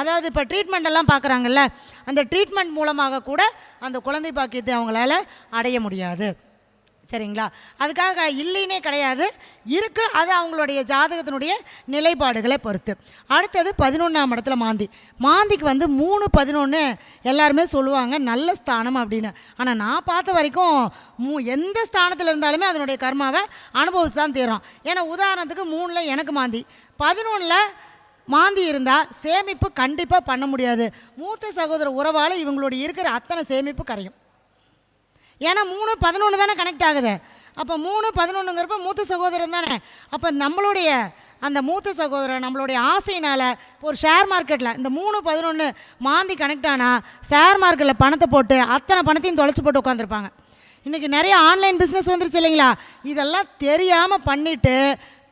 அதாவது இப்போ ட்ரீட்மெண்ட் எல்லாம் பார்க்குறாங்கல்ல, அந்த ட்ரீட்மெண்ட் மூலமாக கூட அந்த குழந்தை பாக்கியத்தை அவங்களால அடைய முடியாது, சரிங்களா? அதுக்காக இல்லைன்னே கிடையாது, இருக்குது. அது அவங்களுடைய ஜாதகத்தினுடைய நிலைப்பாடுகளை பொறுத்து. அடுத்தது 11ஆம் இடத்துல மாந்தி. மாந்திக்கு 3, 11 எல்லாருமே சொல்லுவாங்க நல்ல ஸ்தானம் அப்படின்னு. ஆனால் நான் பார்த்த வரைக்கும் எந்த ஸ்தானத்தில் இருந்தாலுமே அதனுடைய கர்மாவை அனுபவிச்சு தான் தீரும். ஏன்னா உதாரணத்துக்கு 3ல் எனக்கு மாந்தி, 11ல் மாந்தி இருந்தால் சேமிப்பு கண்டிப்பாக பண்ண முடியாது. மூத்த சகோதர உறவால் இவங்களுடைய இருக்கிற அத்தனை சேமிப்பு கரையும். ஏன்னா 3, 11 தானே கனெக்ட் ஆகுது. அப்போ 3, 11ங்கிறப்ப மூத்த சகோதரன் தானே. அப்போ நம்மளுடைய அந்த மூத்த சகோதரன் நம்மளுடைய ஆசையினால் ஒரு ஷேர் மார்க்கெட்டில் இந்த 3, 11 மாந்தி கனெக்ட் ஆனால் ஷேர் மார்க்கெட்டில் பணத்தை போட்டு அத்தனை பணத்தையும் தொலைச்சி போட்டு உட்காந்துருப்பாங்க. இன்றைக்கி நிறைய ஆன்லைன் பிஸ்னஸ் வந்துருச்சு இல்லைங்களா? இதெல்லாம் தெரியாமல் பண்ணிவிட்டு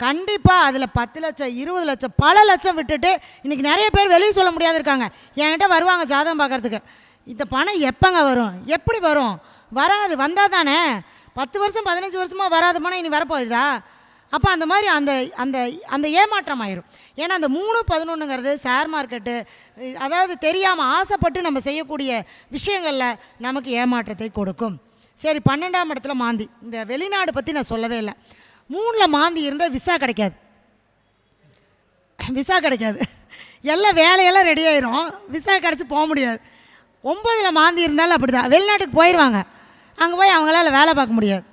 கண்டிப்பாக அதில் 10 லட்சம் 20 லட்சம் பல லட்சம் விட்டுட்டு இன்றைக்கி நிறைய பேர் வெளியே சொல்ல முடியாது இருக்காங்க. என்கிட்ட வருவாங்க ஜாதகம் பார்க்குறதுக்கு, இந்த பணம் எப்போங்க வரும், எப்படி வரும்? வராது, வந்தால் தானே 10 வருஷம் 15 வருஷமாக வராது பணம் இனி வரப்போயிருதா? அப்போ அந்த மாதிரி அந்த அந்த அந்த ஏமாற்றம் ஆயிரும். ஏன்னா அந்த 3, 11ங்கிறது ஷேர் மார்க்கெட்டு, அதாவது தெரியாமல் ஆசைப்பட்டு நம்ம செய்யக்கூடிய விஷயங்களில் நமக்கு ஏமாற்றத்தை கொடுக்கும். சரி, 12ஆம் இடத்துல மாந்தி. இந்த வெளிநாடு பற்றி நான் சொல்லவே இல்லை. 3ல் மாந்தி இருந்தால் விசா கிடைக்காது, விசா கிடைக்காது. எல்லாம் வேலையெல்லாம் ரெடி ஆயிரும், விசா கிடச்சி போக முடியாது. 9ல் மாந்தி இருந்தாலும் அப்படி தான், வெளிநாட்டுக்கு போயிடுவாங்க, அங்கே போய் அவங்களால வேலை பார்க்க முடியாது.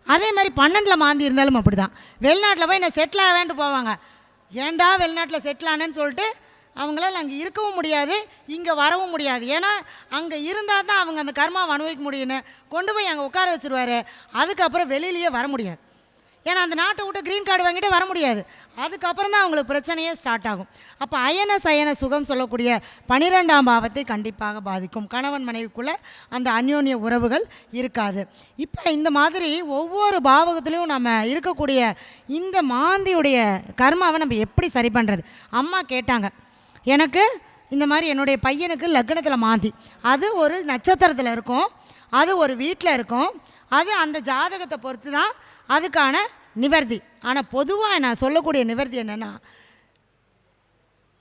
அதே மாதிரி 12ல் மாந்தி இருந்தாலும் அப்படி தான், வெளிநாட்டில் போய் நான் செட்டில் ஆவேன்ட்டு போவாங்க. ஏன்டா வெளிநாட்டில் செட்டில் ஆனேன்னு சொல்லிட்டு அவங்களால அங்கே இருக்கவும் முடியாது, இங்கே வரவும் முடியாது. ஏன்னா அங்கே இருந்தால் தான் அவங்க அந்த கர்மாவை அனுபவிக்க முடியும்னு கொண்டு போய் அங்கே உட்கார வச்சுருவார். அதுக்கப்புறம் வெளியிலேயே வர முடியாது. ஏன்னா அந்த நாட்டை விட்டு க்ரீன் கார்டு வாங்கிட்டு வர முடியாது. அதுக்கப்புறம் தான் அவங்களுக்கு பிரச்சனையே ஸ்டார்ட் ஆகும். அப்போ அயன சயன சுகம் சொல்லக்கூடிய 12ஆம் பாவத்தை கண்டிப்பாக பாதிக்கும். கணவன் மனைவிக்குள்ளே அந்த அந்யோன்ய உறவுகள் இருக்காது. இப்போ இந்த மாதிரி ஒவ்வொரு பாவகத்துலேயும் நம்ம இருக்கக்கூடிய இந்த மாந்தியுடைய கர்மாவை நம்ம எப்படி சரி பண்ணுறது? அம்மா கேட்டாங்க, எனக்கு இந்த மாதிரி என்னுடைய பையனுக்கு லக்னத்தில் மாந்தி, அது ஒரு நட்சத்திரத்தில் இருக்கும், அது ஒரு வீட்டில் இருக்கும், அது அந்த ஜாதகத்தை பொறுத்து தான் அதுக்கான நிவர்த்தி. ஆனால் பொதுவாக நான் சொல்லக்கூடிய நிவர்த்தி என்னென்னா,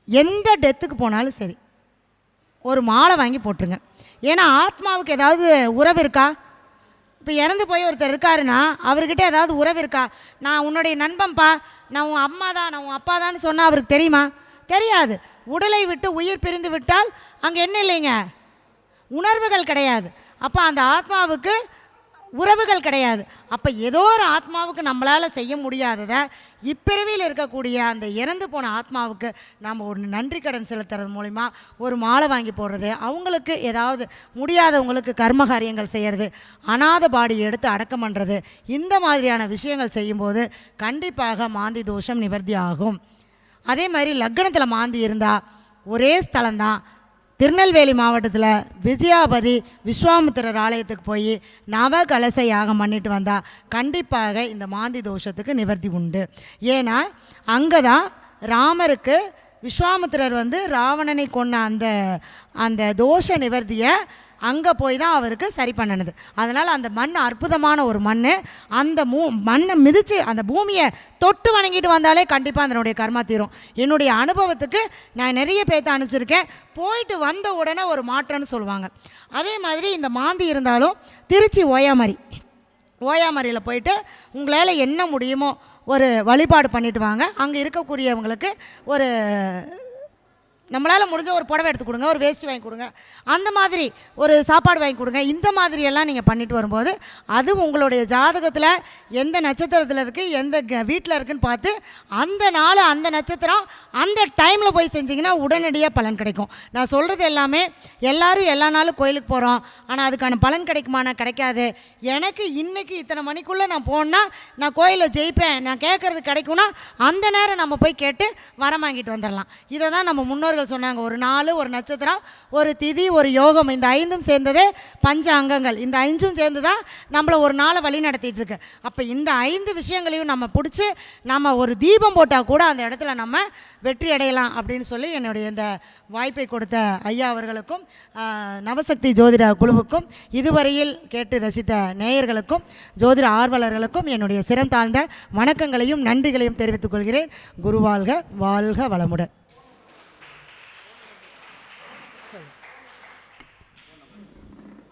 எந்த டெத்துக்கு போனாலும் சரி ஒரு மாலை வாங்கி போட்டுருங்க. ஏன்னா ஆத்மாவுக்கு ஏதாவது உறவு இருக்கா? இப்போ இறந்து போய் ஒருத்தர் இருக்காருன்னா அவர்கிட்ட ஏதாவது உறவு இருக்கா? நான் உன்னுடைய நண்பன்பா, நான் உன் அம்மா தான், நான் உன் அப்பா தான் சொன்னால் அவருக்கு தெரியுமா? தெரியாது. உடலை விட்டு உயிர் பிரிந்து விட்டால் அங்கே என்ன இல்லைங்க, உணர்வுகள் கிடையாது. அப்போ அந்த ஆத்மாவுக்கு உறவுகள் கிடையாது. அப்போ ஏதோ ஒரு ஆத்மாவுக்கு நம்மளால் செய்ய முடியாததை இப்பிறவியில் இருக்கக்கூடிய அந்த இறந்து போன ஆத்மாவுக்கு நம்ம ஒரு நன்றி கடன் செலுத்துறது மூலிமா ஒரு மாலை வாங்கி போடுறது, அவங்களுக்கு ஏதாவது முடியாதவங்களுக்கு கர்ம காரியங்கள் செய்கிறது, அநாத பாடி எடுத்து அடக்கம் பண்ணுறது, இந்த மாதிரியான விஷயங்கள் செய்யும்போது கண்டிப்பாக மாந்தி தோஷம் நிவர்த்தி ஆகும். அதே மாதிரி லக்னத்தில் மாந்தி இருந்தால் ஒரே ஸ்தலம்தான், திருநெல்வேலி மாவட்டத்தில் விஜயாபதி விஸ்வாமித்திரர் ஆலயத்துக்கு போய் நவ கலச யாகம் பண்ணிட்டு வந்தால் கண்டிப்பாக இந்த மாந்தி தோஷத்துக்கு நிவர்த்தி உண்டு. ஏன்னா அங்கே தான் ராமருக்கு விஸ்வாமித்திரர் ராவணனை கொன்ன அந்த தோஷ நிவர்த்தியை அங்கே போய் தான் அவருக்கு சரி பண்ணினது. அதனால் அந்த மண் அற்புதமான ஒரு மண். அந்த மண்ணை மிதித்து அந்த பூமியை தொட்டு வணங்கிட்டு வந்தாலே கண்டிப்பாக அதனுடைய கர்மா தீரும். என்னுடைய அனுபவத்துக்கு நான் நிறைய பேர்த்த அனுப்பிச்சிருக்கேன். போயிட்டு வந்த உடனே ஒரு மாற்றம்னு சொல்லுவாங்க. அதே மாதிரி இந்த மாந்தி இருந்தாலும் திருச்சி ஓயாமரியில் போயிட்டு உங்களால் என்ன முடியுமோ ஒரு வழிபாடு பண்ணிட்டு வாங்க. அங்கே இருக்கக்கூடியவங்களுக்கு ஒரு நம்மளால் முடிஞ்ச ஒரு புடவை எடுத்து கொடுங்க, ஒரு வேஷ்டி வாங்கி கொடுங்க, அந்த மாதிரி ஒரு சாப்பாடு வாங்கி கொடுங்க. இந்த மாதிரியெல்லாம் நீங்கள் பண்ணிட்டு வரும்போது அது உங்களுடைய ஜாதகத்தில் எந்த நட்சத்திரத்தில் இருக்குது, எந்த வீட்டில் இருக்குதுன்னு பார்த்து அந்த நாள் அந்த நட்சத்திரம் அந்த டைமில் போய் செஞ்சிங்கன்னா உடனடியாக பலன் கிடைக்கும். நான் சொல்கிறது எல்லாமே எல்லோரும் எல்லா நாளும் கோயிலுக்கு போகிறோம், ஆனால் அதுக்கான பலன் கிடைக்குமானா கிடைக்காது. எனக்கு இன்றைக்கி இத்தனை மணிக்குள்ளே நான் போனால் நான் கோயிலில் ஜெயிப்பேன், நான் கேட்குறது கிடைக்கும்னா அந்த நேரம் நம்ம போய் கேட்டு வரம் வாங்கிட்டு வந்துடலாம். இதை தான் நம்ம முன்னோர்கள் சொன்னாங்க. ஒரு நாள், ஒரு நட்சத்திரம், ஒரு திதி, ஒரு யோகம், இந்த 5ம் சேர்ந்ததே பஞ்ச அங்கங்கள். இந்த 5ம் சேர்ந்து தான் நம்மளை ஒரு நாளை வழி நடத்திட்டு இருக்கு. அப்போ இந்த 5 விஷயங்களையும் நம்ம பிடிச்சி நம்ம ஒரு தீபம் போட்டால் கூட அந்த இடத்துல நம்ம வெற்றி அடையலாம் அப்படின்னு சொல்லி என்னுடைய இந்த வாய்ப்பை கொடுத்த ஐயா அவர்களுக்கும் நவசக்தி ஜோதிட குழுவுக்கும் இதுவரையில் கேட்டு ரசித்த நேயர்களுக்கும் ஜோதிட ஆர்வலர்களுக்கும் என்னுடைய சிரம் தாழ்ந்த வணக்கங்களையும் நன்றிகளையும் தெரிவித்துக் கொள்கிறேன். குருவாழ்க, வாழ்க வளமுடன்.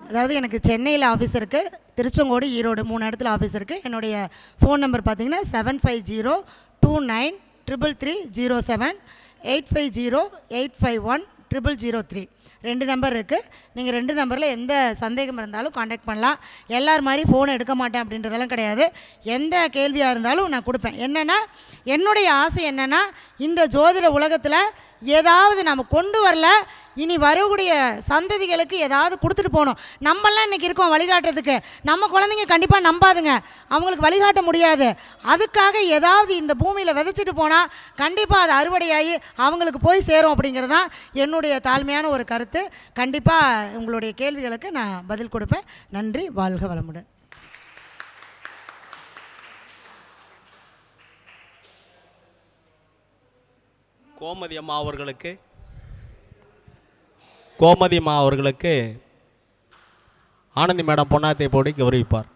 அதாவது எனக்கு சென்னையில் ஆஃபீஸ் இருக்குது, திருச்செங்கோடு, ஈரோடு 3 இடத்துல ஆஃபீஸ் இருக்குது. என்னுடைய ஃபோன் நம்பர் பார்த்தீங்கன்னா 7502293307, 8508510003. 2 நம்பர் இருக்குது. நீங்கள் 2 நம்பரில் எந்த சந்தேகம் இருந்தாலும் காண்டாக்ட் பண்ணலாம். எல்லார் மாதிரி ஃபோன் எடுக்க மாட்டேன் அப்படின்றதெல்லாம் கிடையாது. எந்த கேள்வியாக இருந்தாலும் நான் கொடுப்பேன். என்னென்னா என்னுடைய ஆசை என்னென்னா இந்த ஜோதிட உலகத்தில் ஏதாவது நம்ம கொண்டு வரல, இனி வரக்கூடிய சந்ததிகளுக்கு ஏதாவது கொடுத்துட்டு போகணும். நம்மளாம் இன்றைக்கி இருக்கோம் வழிகாட்டுறதுக்கு, நம்ம குழந்தைங்க கண்டிப்பாக நம்பாதுங்க, அவங்களுக்கு வழிகாட்ட முடியாது. அதுக்காக ஏதாவது இந்த பூமியில் விதைச்சிட்டு போனால் கண்டிப்பாக அது அறுவடையாகி அவங்களுக்கு போய் சேரும் அப்படிங்கிறது தான் என்னுடைய தாழ்மையான ஒரு கருத்து. கண்டிப்பாக உங்களுடைய கேள்விகளுக்கு நான் பதில் கொடுப்பேன். நன்றி, வாழ்க வளமுடன். கோமதி அம்மா அவர்களுக்கு ஆனந்தி மேடம் பொன்னாத்தை போடி கௌரவிப்பார்.